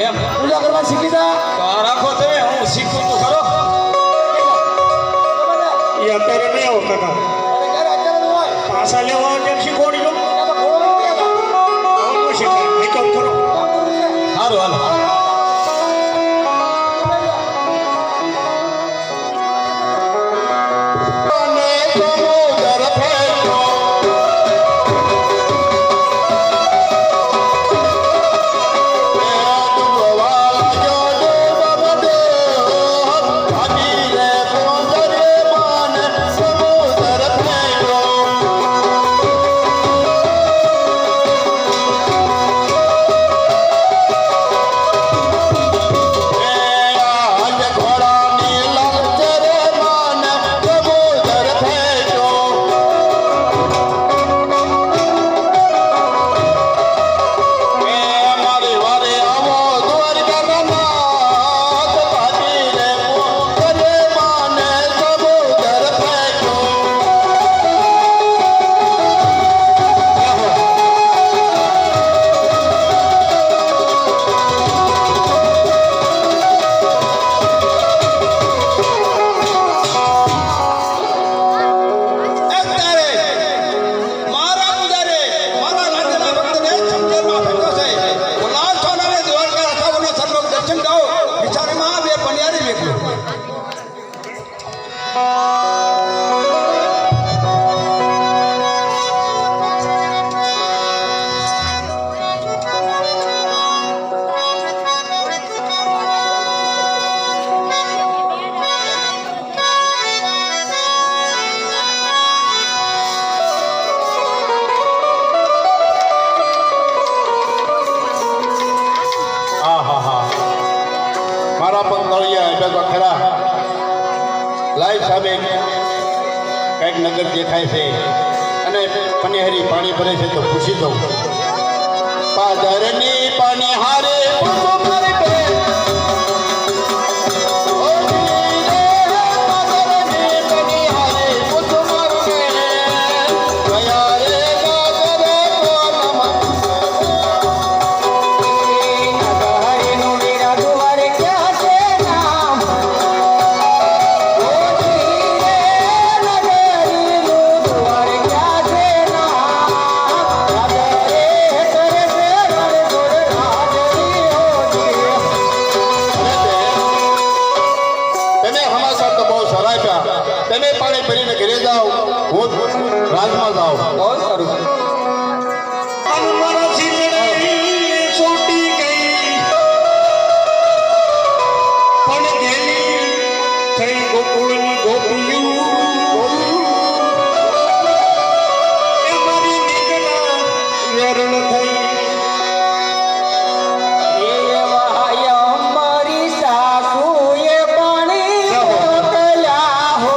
એમ પૂજા કરવા શીખી જા તો રાખો તમે હું શીખું તો ખરો એ અત્યારે નહીં આવો કાકા અરે ઘરે અત્યારે તો હોય પાછા લેવા કેમ શીખવાડી દો ત્યાં તો ઘોડો નથી આવ્યો. શીખાય નહીં કામ કરો કામ કરવું છે. સારું હાલો મારા પણ તળિયા એટલે તો ખરા લાઈવ સામે કંઈક નગર દેખાય છે અને પનિહારી પાણી ભરે છે તો પૂછી દઉં પાદરની પાણી હારે Yeah. પાણી ભરીને ઘરે જાઓ હું રાજમાં જાઉં બહુ સારું મારા જીવડે છોટી ગઈ પણ ગેલી થઈ ગોકુળની ગોપીયું એ મારી નીકળા વેરણ થઈ મારી સાસુએ પાણી મોકલ્યા હો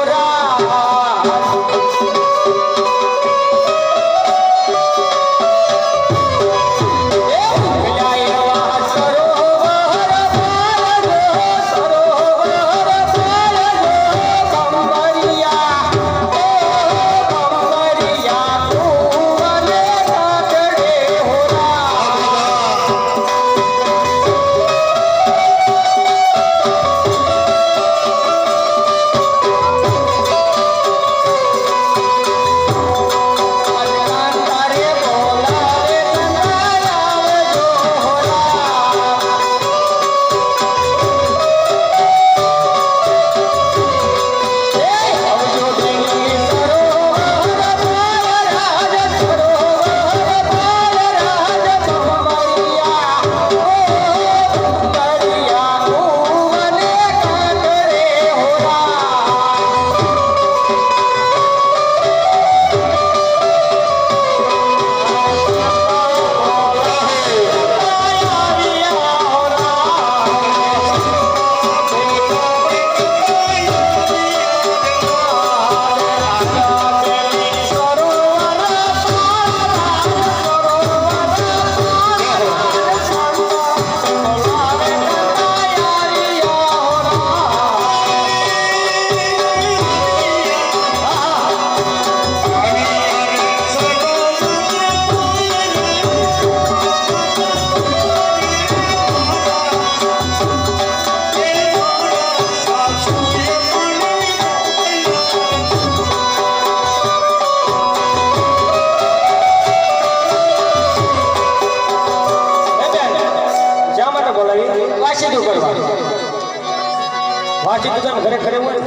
વાંચી તો ઘરે ઘરે હોય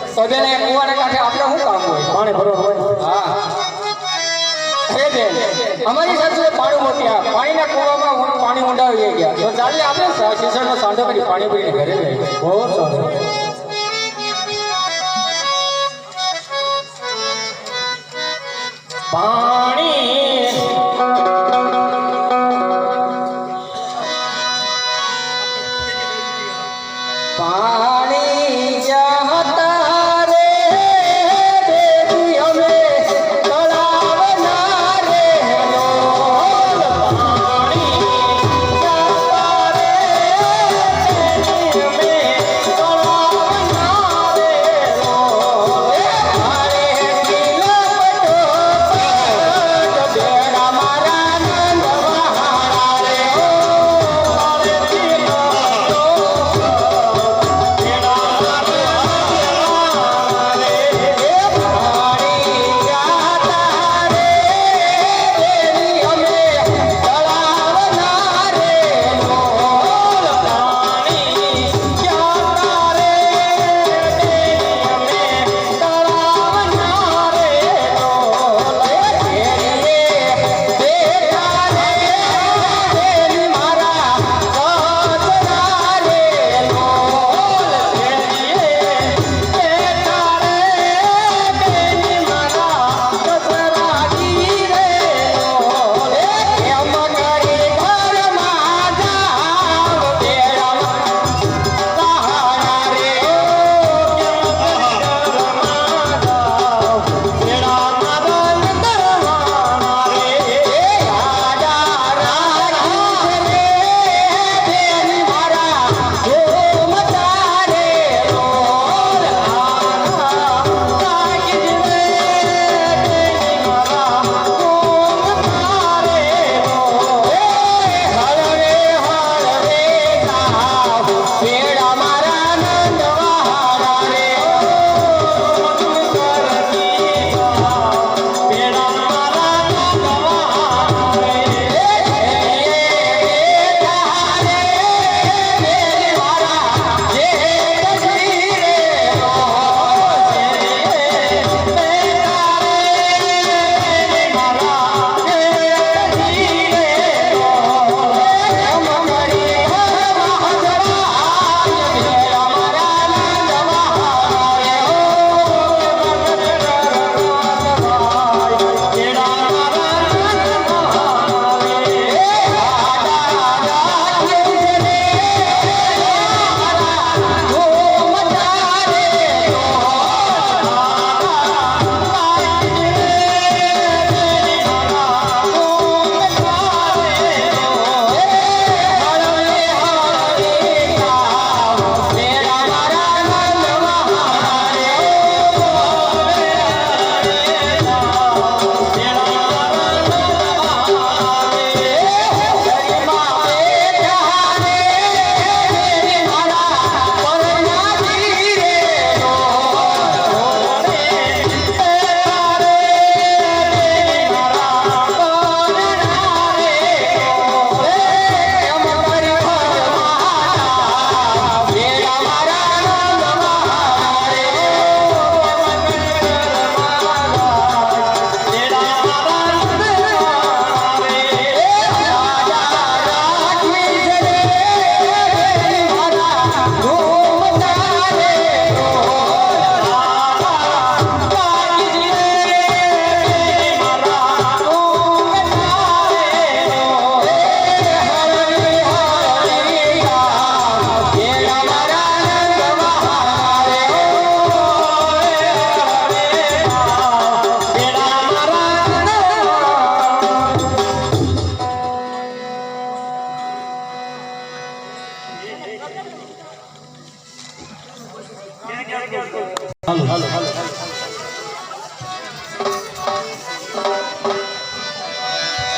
તો બેન એક કુવાને કાંઠે આપણે શું કામ હોય પાણી ભરવાનું હોય હા અરે બેન અમારી સાથે પાણી મોટ્યા પાણીના કુવામાં પાણી ઊંડાવી ગયા તો ચાલે આપણે શીશળનો સાંધો કરી પાણી ભરીને ઘરે લઈ બહુ સારું પાણી જહતા રે દેવી અમે તળાવના રે લોલ પાણી જહતા રે દેવી અમે તળાવના રે લોલ મારે કિલપટો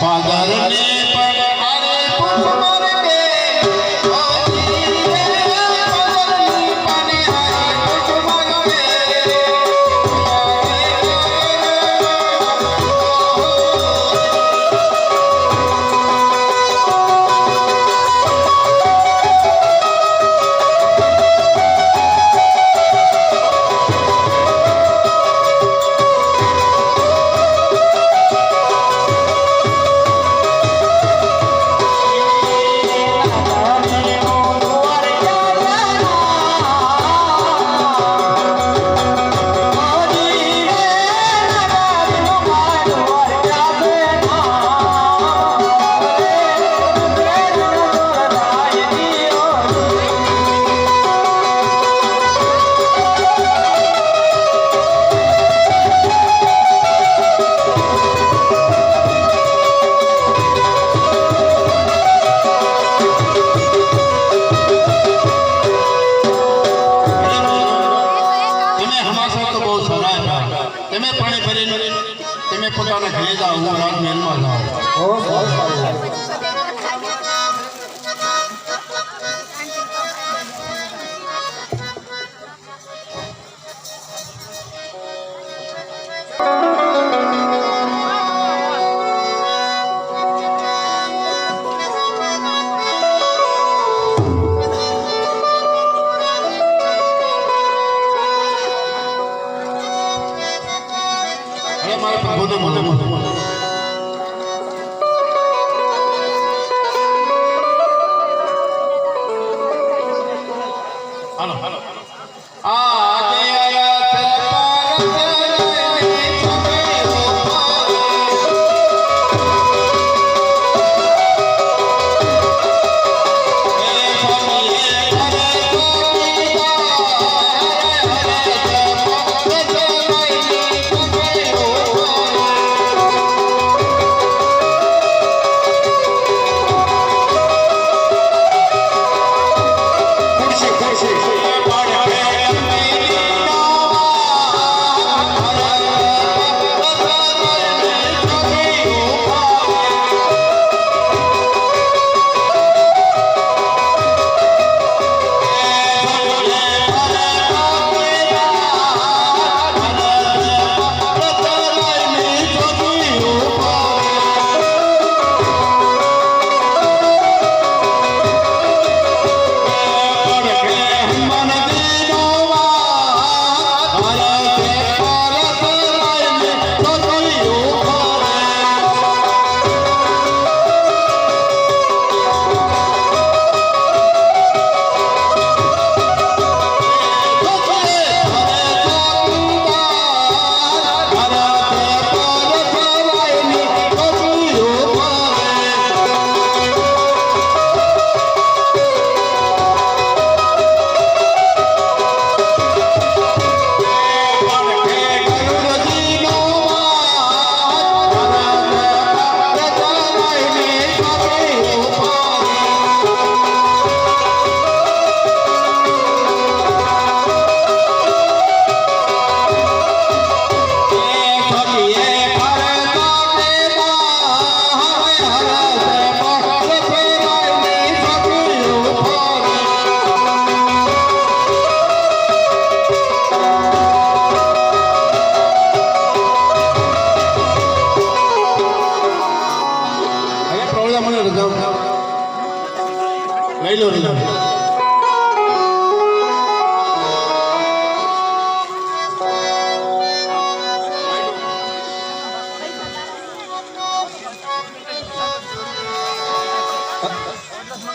પાદરને પણ આરે પુષ્પ રે તમે પોતાના ઘરે જાઓ હું રાજમહેલમાં જાઉં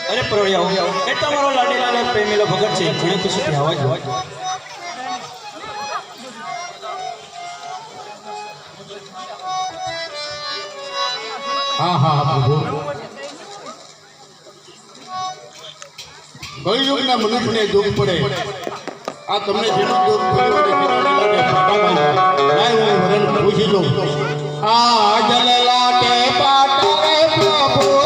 અરે પ્રોળિયા એ તમારો લાડીલા અને પ્રેમીલો ભગત છે ઘણી ખુશીથી આવા જ હા હા પ્રભુ કળિયુગના મનુષ્યને દુઃખ પડે આ તમને જેનું દુઃખ પડ્યું હું પૂછી લઉં આ જલલાટે પાટરે પ્રભુ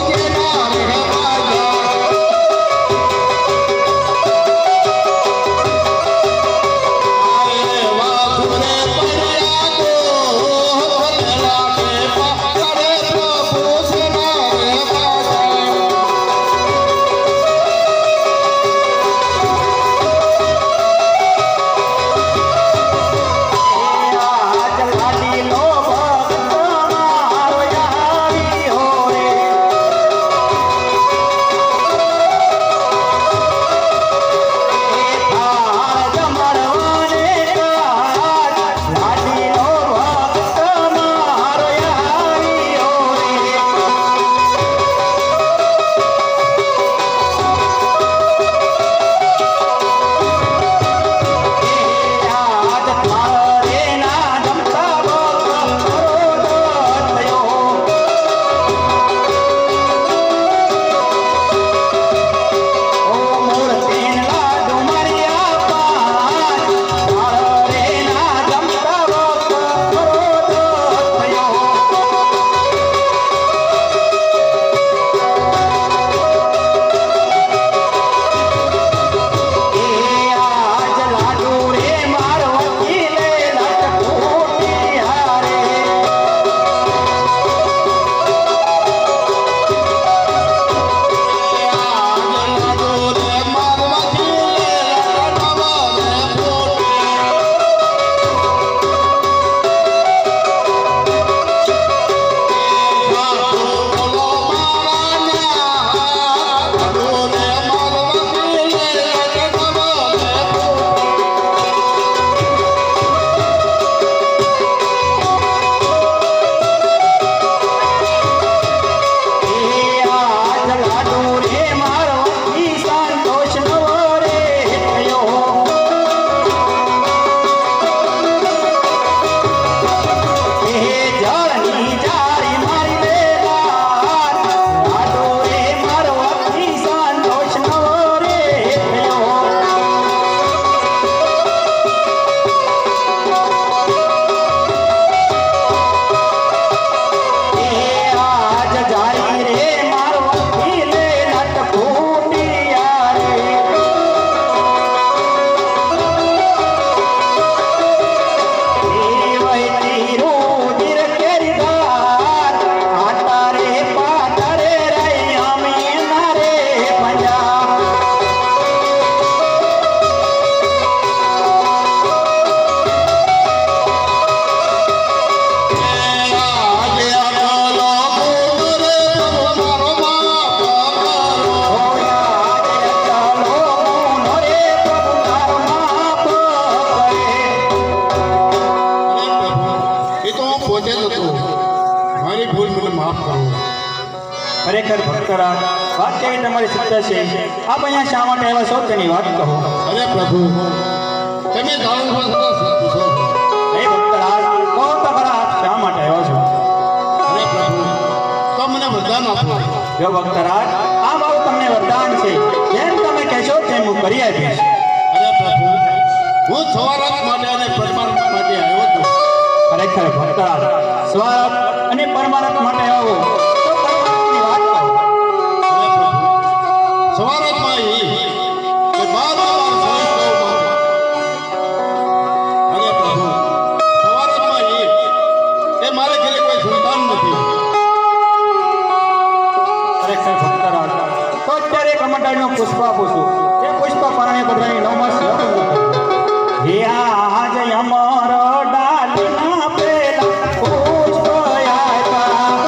કરો. ખરેખર ભક્તરાજ વાત કેવી તમારી સત્ય છે આપ અહીંયા શા માટે આવ્યા છો તેની વાત કહો. અરે પ્રભુ તમે જાણો છો સદા પૂછો છો. હે ભક્તરાજ કહો તો ખરા આપ શા માટે આવ્યા છો. અરે પ્રભુ તો મને વરદાન આપો. જો ભક્તરાજ આ મારું તમને વરદાન છે જેમ તમે કહેશો તેમ હું કરી આપીશ. અરે પ્રભુ હું સવારાત માટે અને પરમાર્થ માટે આવ્યો છું. ખરેખર ભક્તરાજ સ્વાર્થ અને પરમાર્થ માટે આવો તો પરમાર્થની વાત કહો. અરે પ્રભુ સવારાતમાં કે બાર અરે પ્રભુ સવારાતમાં એ મારે ઘરે કોઈ સંતાન નથી. ખરેખર ભક્તરાજ તો અત્યારે કમંડળનું પુષ્પ આપું છું એ પુષ્પ પરણે બધાની નવમાં સ્વતંત્ર હે આજ અમર ડાલના પેલા પુષ્પ આપ્યા.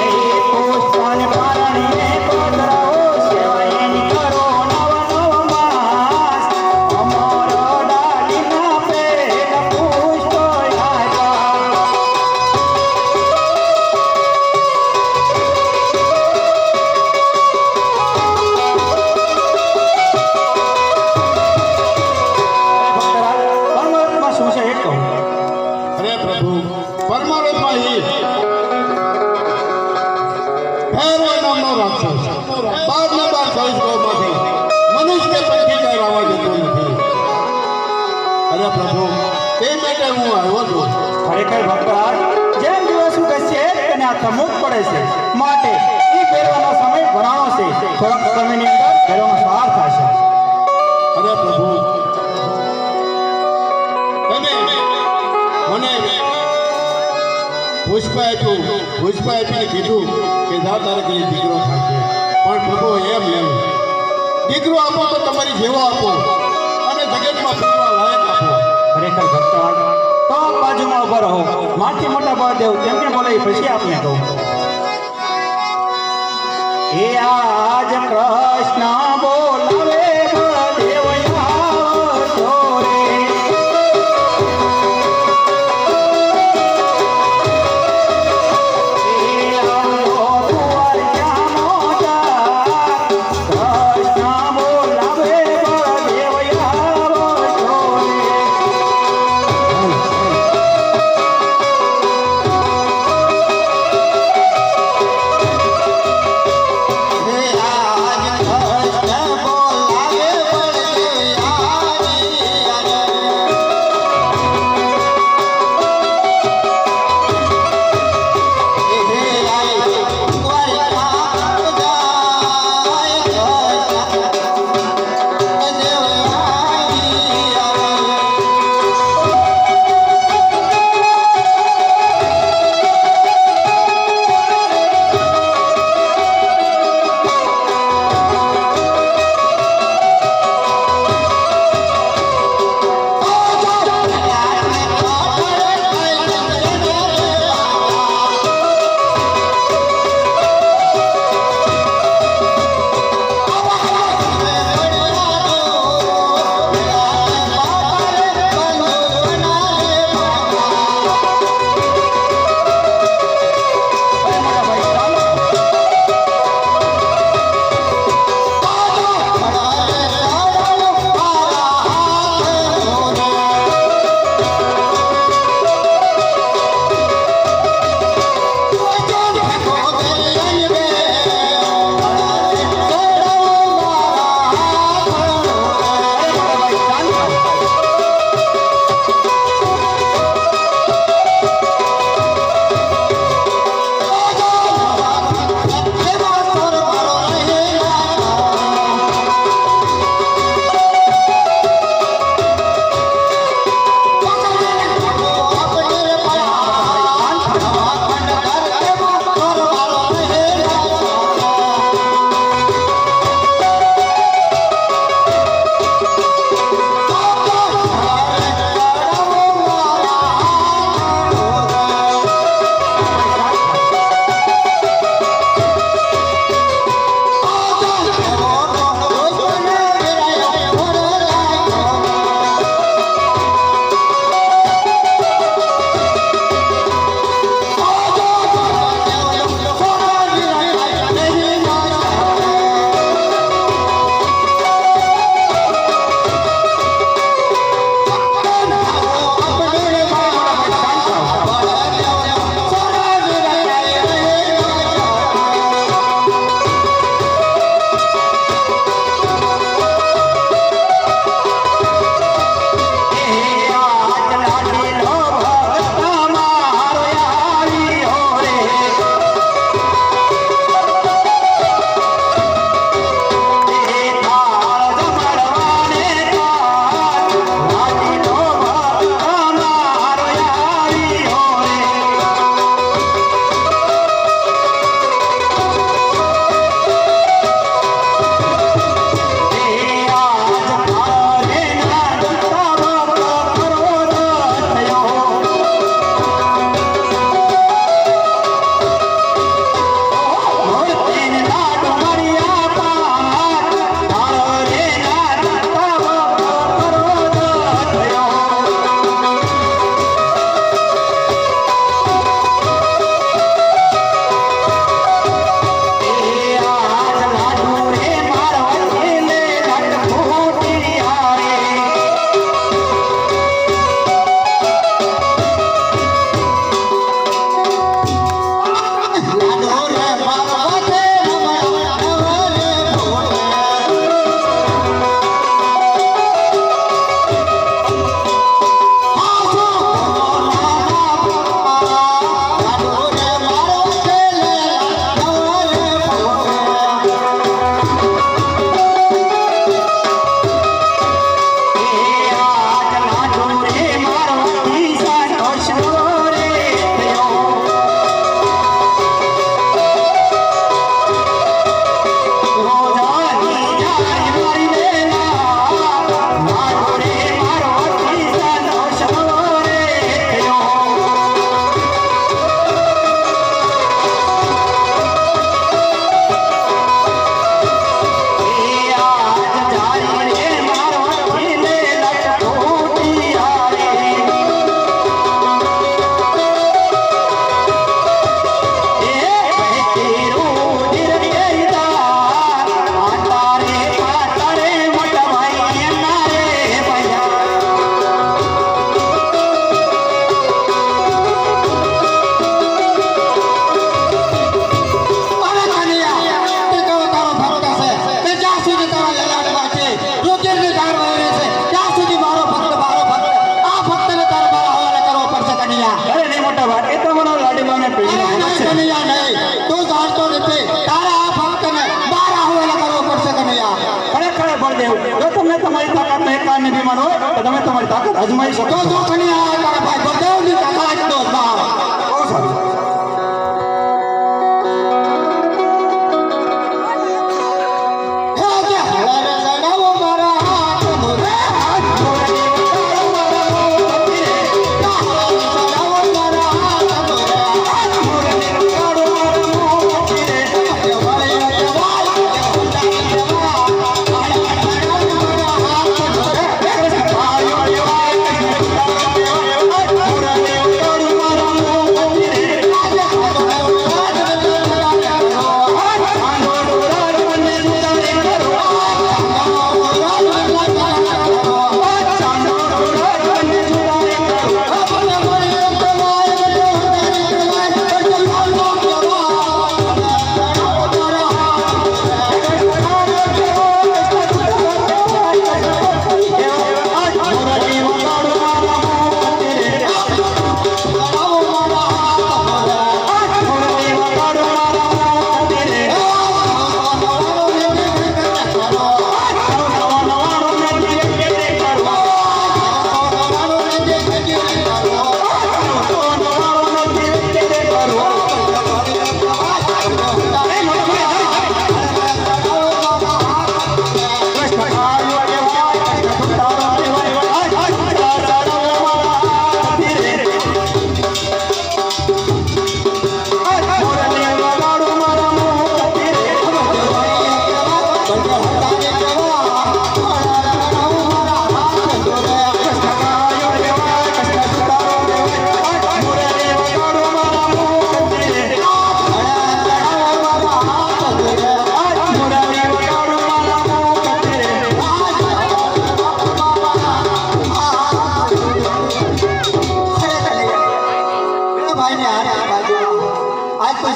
એ પુષ્પને પરણીને પધરાવો સેવાયની કરો નવ નવ માસ. અમર ડાલના પેલા પુષ્પ આપ્યા. પરમાત્મા શું છે એ કહું. અરે પ્રભુ પરમાર્થમાં ભૈરવ નામનો રાક્ષસ 12 ચોવીસ મનુષ્ય કે પંખી કઈ આવવા જતો નથી. અરે પ્રભુ તે માટે હું આવ્યો છું. ખરેખર ભક્તરાજ જેમ દિવસ ઉગશે તેને આ તમુક પડે છે માટે એ ફેરવાનો સમય ભરાણો છે થોડાક સમયની અંદર ફેરવાનો સવાર થશે. અરે પ્રભુ તમે મને પુષ્પ આપીને કીધું કે જા તારે કઈ દીકરો થશે. પણ પ્રભુ એમ નહીં, દીકરો આપો તો તમારી જેવો આપો અને જગતમાં ફરવા લાયક આપો. ખરેખર ભક્તરાજ તો આપ બાજુમાં ઉભા રહો. માથી મોટા બળદેવ તેમને બોલાવી પછી આપને કહું. એ આજ કૃષ્ણ બોલાવે બળદેવ આવજો રે. હે આજ બળદેવ જો તમને તમારી તાકાતનો એક કારણે અભિમાન હોય તો તમે તમારી તાકાત અજમાઈ શકો તો છો. જો કન્યા તારા ભાઈ બળદેવની તાકાત તો અજમાવ. બહુ સારું. હે કે હળર સડાવો મારા હાથ મોરે હાથ મોરે સડાવો મારા હાથ મોરે કાળો મારો મોં પીરે.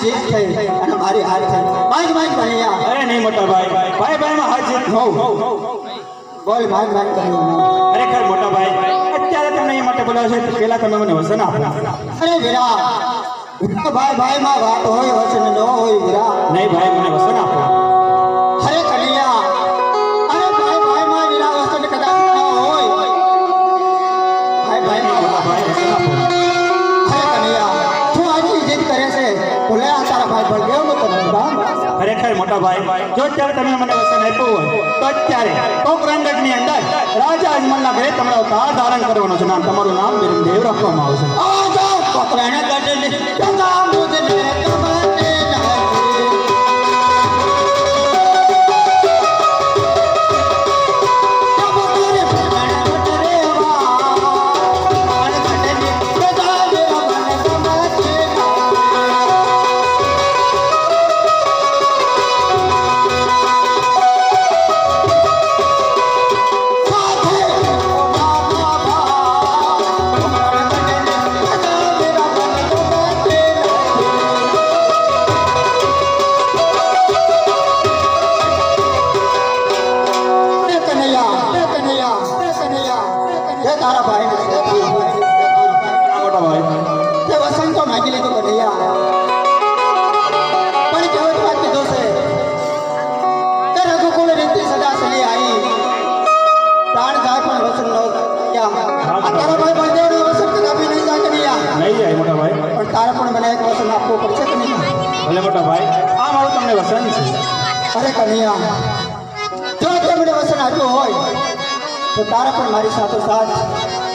જીત થઈ અને મારી હાર થઈ. માંગ માંગ કન્યા. અરે નહીં મોટા ભાઈ ભાઈ ભાઈમાં હાર જીત ન હોય. બોલ માંગ માંગ કન્યા. ખરેખર મોટા ભાઈ અત્યારે તમને એ માટે બોલાવ્યો છે પહેલા તમે મને વસન આપો. અરે વીરા ભાઈ ભાઈ માં વાત હોય વચન ન હોય વીરા. નહીં ભાઈ મને વસન આપો. અરે કન્યા અરે ભાઈ ભાઈ માં વીરા વચન કદાચ ન હોય. ભાઈ ભાઈ માં ભાઈ વસન આપો. અરે કન્યા તું આટલી જીદ કરે છે ભલે આ તારા ભાઈ બળદેવ નો તને દાન. ખરેખર મોટા ભાઈ જો અત્યારે તમે મને વસન આપ્યું હોય તો અત્યારે કોકરંગની અંદર રાજા અજમલના ઘરે તમારો અવતાર ધારણ કરવાનો છે. નામ તમારું નામ બિરમદેવ રાખવામાં આવશે. આ જો પકડાને ગઢને કદા મુદને કમતે તારા ભાઈ મોટા ભાઈ તે વસન તો માંગી લીધું કનૈયા પણ કેવો વાત કીધો છે કે રઘુકુળ રીતિ સદા ચલી આવી પ્રાણ જાય પણ વસન ન ગયા. આ તારા ભાઈ બળદેવનો વસન કદાપી નહીં જાય કનૈયા. નહીં જાય મોટા ભાઈ. પણ તારે પણ મને એક વસન આપવું પડશે કનૈયા. ભલે મોટા ભાઈ આ મારું તમને વસન છે. અરે કનૈયા જો તે મને વસન આપ્યું હોય તો તારે પણ મારી સાથે સાથ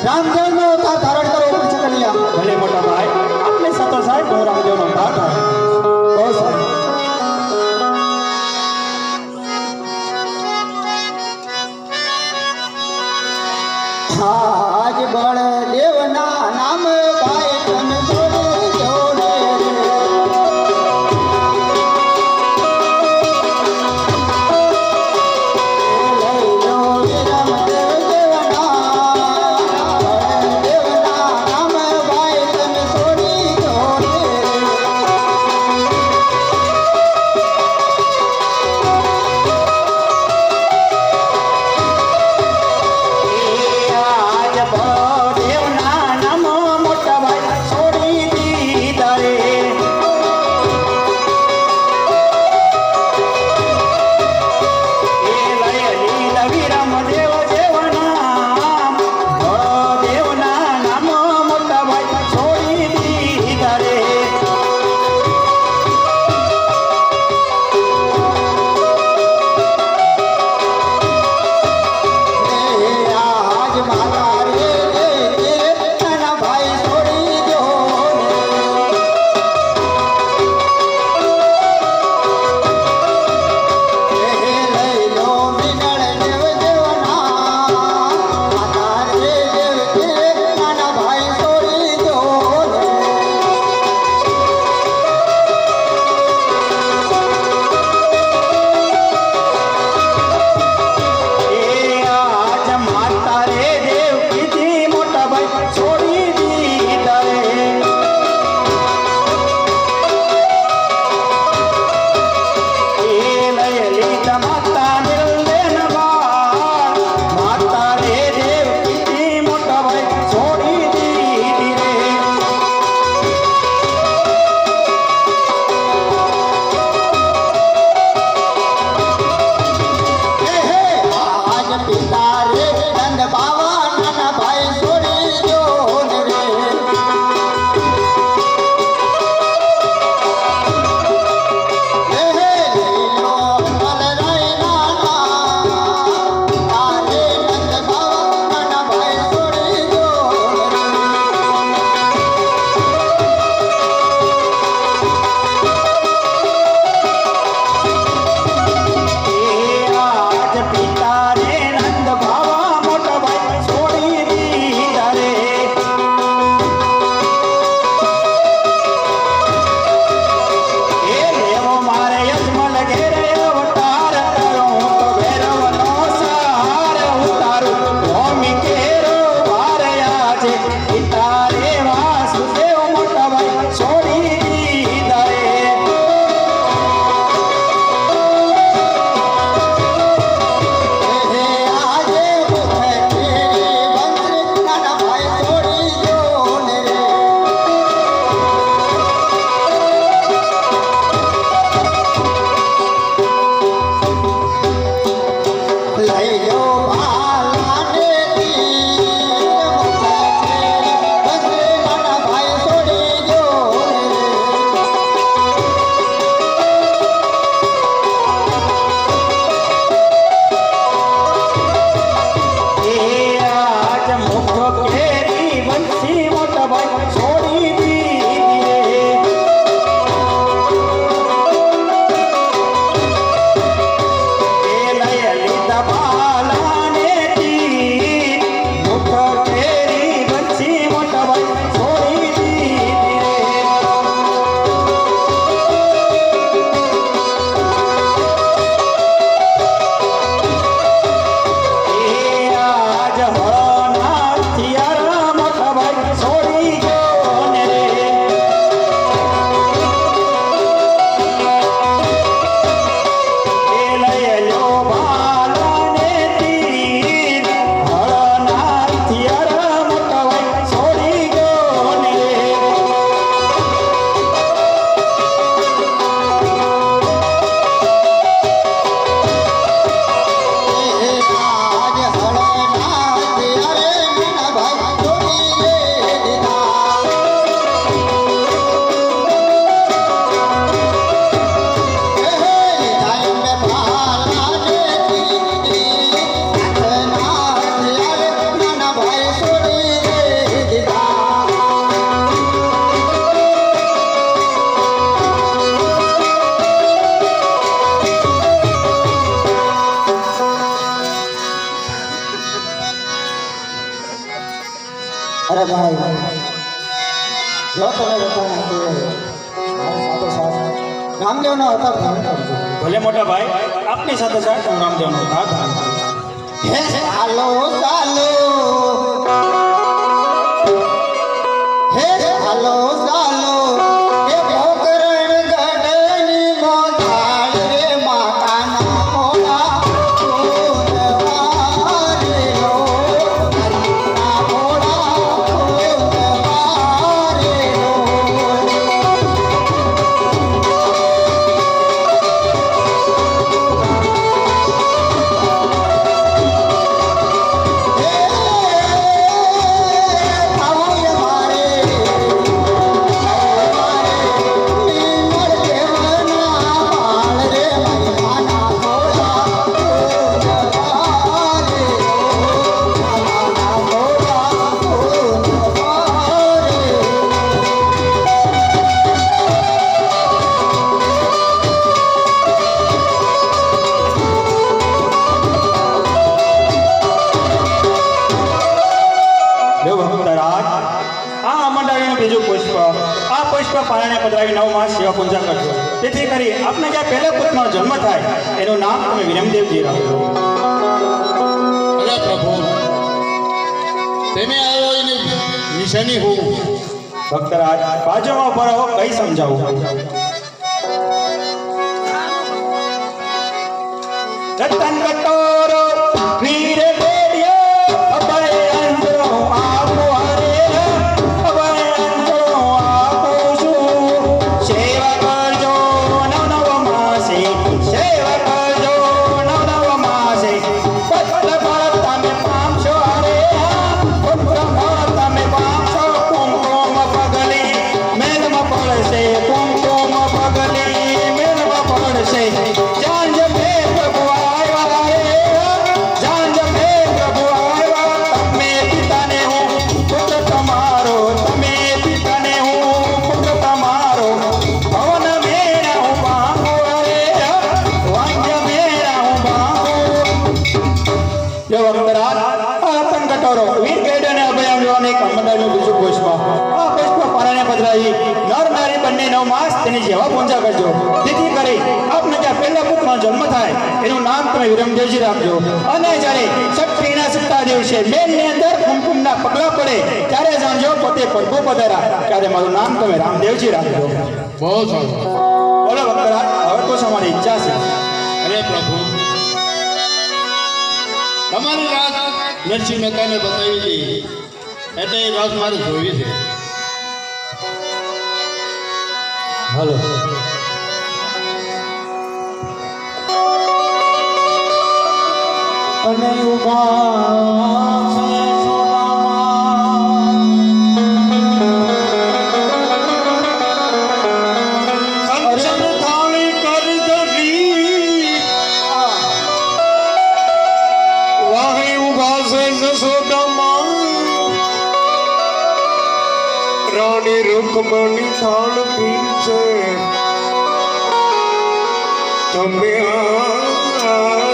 રામદેવનો અવતાર ધારણ કરવો પડશે કનૈયા. ભલે મોટા ભાઈ આપને સાતો સાહેબ હું રામદેવનો અવતાર ધારણ બહુ સારું. આજ બળદેવના નામ ભાઈ તન જોડે જોડે લઈ લો રામદેવ દેવના બળદેવના નામ ભાઈ તન જોડી જોડે. આજ બળદેવના પિતા રે નંદ બાવા નાના ભાઈ છોડી જો ને રે હે હે લીલો મલરાઈ નાના પિતા રે નંદ બાવા નાના ભાઈ છોડી જો ને આજ પિતા રે નંદ બાવા મોટા ભાઈ છોડી દીધા રે એ લેવો મારે યજમલ ઘેરે અવતાર તારો તો ભૈરવનો સહાર ઉતારું ભૂમિ કેરો ભારે આજે પિતા રે વાસુદેવ મોટા ભાઈ છોડી દીધા રે હે આજે મુખે તેરી બંસરી નાના ભાઈ છોડી જો ને રે લઈ લો ભાલાને તીર મુખે તેરી બંસરી નાના ભાઈ છોડી જો ને રે એ આજ મુખ કેરી બંસી મોટા ભાઈ છોડી દીધી રે એ લઈ લીધા બાલાને તીર મુખ કેરી બંસી મોટા ભાઈ છોડી દીધી રે એ આજ હળના થિયારા મોટા ભાઈ છોડી ગયો ને રે એ લઈ લ્યો બાલાને તીર હળના થિયારા મોટા ભાઈ છોડી ગયો ને રે હે આજ હળના ત્યારે નાના ભાઈ છોડી રે દીધા હે લીધા એમને ભાલાને તીર હાથના ત્યારે નાના ભાઈ છોડી રે દીધા અરે ભાઈ જો તમે બતાના કે મારી સાથે સાથ રામદેવનો હતા ધ્યાન કરજો ભલે મોટા ભાઈ આપની સાથે સાથે હું રામદેવનો ભાગ ધારણ કરું હે ચાલો ચાલો હે ચાલો ચાલો એ ભોકરણ ગઢની મોધાળ રે માતાના મોડા ફૂલવારે લો હરિના મોડા ફૂલવારે લો બીજું પુષ્પ આ પુષ્પ પારણે પધરાવી 9 માસ સેવા પૂજા કરજો તેથી કરી આપને જ્યાં પહેલા પુત્રનો જન્મ થાય એનું નામ તમે વિરમદેવજી રાખજો અરે પ્રભુ તમે આવ્યો એની નિશાની હું ભક્તરાજ બાજુમાં ઉભા રહો કઈ સમજાવું રતન કટોરો વીર બેડિયો અભય અંતરો આપો હરે અભય અંતરો આપો છું સેવા કરજો નવ માસે સેવા કરજો નવ માસે પતલ આ રતન કટોરો વીર ગેડ અને અભયામ જોવાને એક કમંડળનું બીજું પુષ્પ આ પુષ્પ પારણે પધરાવી નર નારી બંને 9 માસ તેની જેવા પૂજા કરજો જેથી કરી આપને જ્યાં પહેલા પુત્રનો જન્મ થાય એનું નામ તમે વિરમદેવજી રાખજો અને જ્યારે છઠ્ઠીના 7 દિવસે મેલની અંદર કુમકુમના પગલા પડે ત્યારે જાણજો પોતે પ્રભુ પધાર્યા ત્યારે મારું નામ તમે રામદેવજી રાખજો બહુ સારું. બોલો ભક્તરાજ હવે તો તમારી ઈચ્છા છે અરે પ્રભુ, તમારી રાત નરસિંહ મહેતાને બતાવી હતી એટલે એ રાત મારે જોવી છે. હાલો અને ઉભા છે કંચન થાળી કર ધરી વાહે ઉભા છે જશોદામાં રાણી રૂકમણી થાળ પી છે તમે આ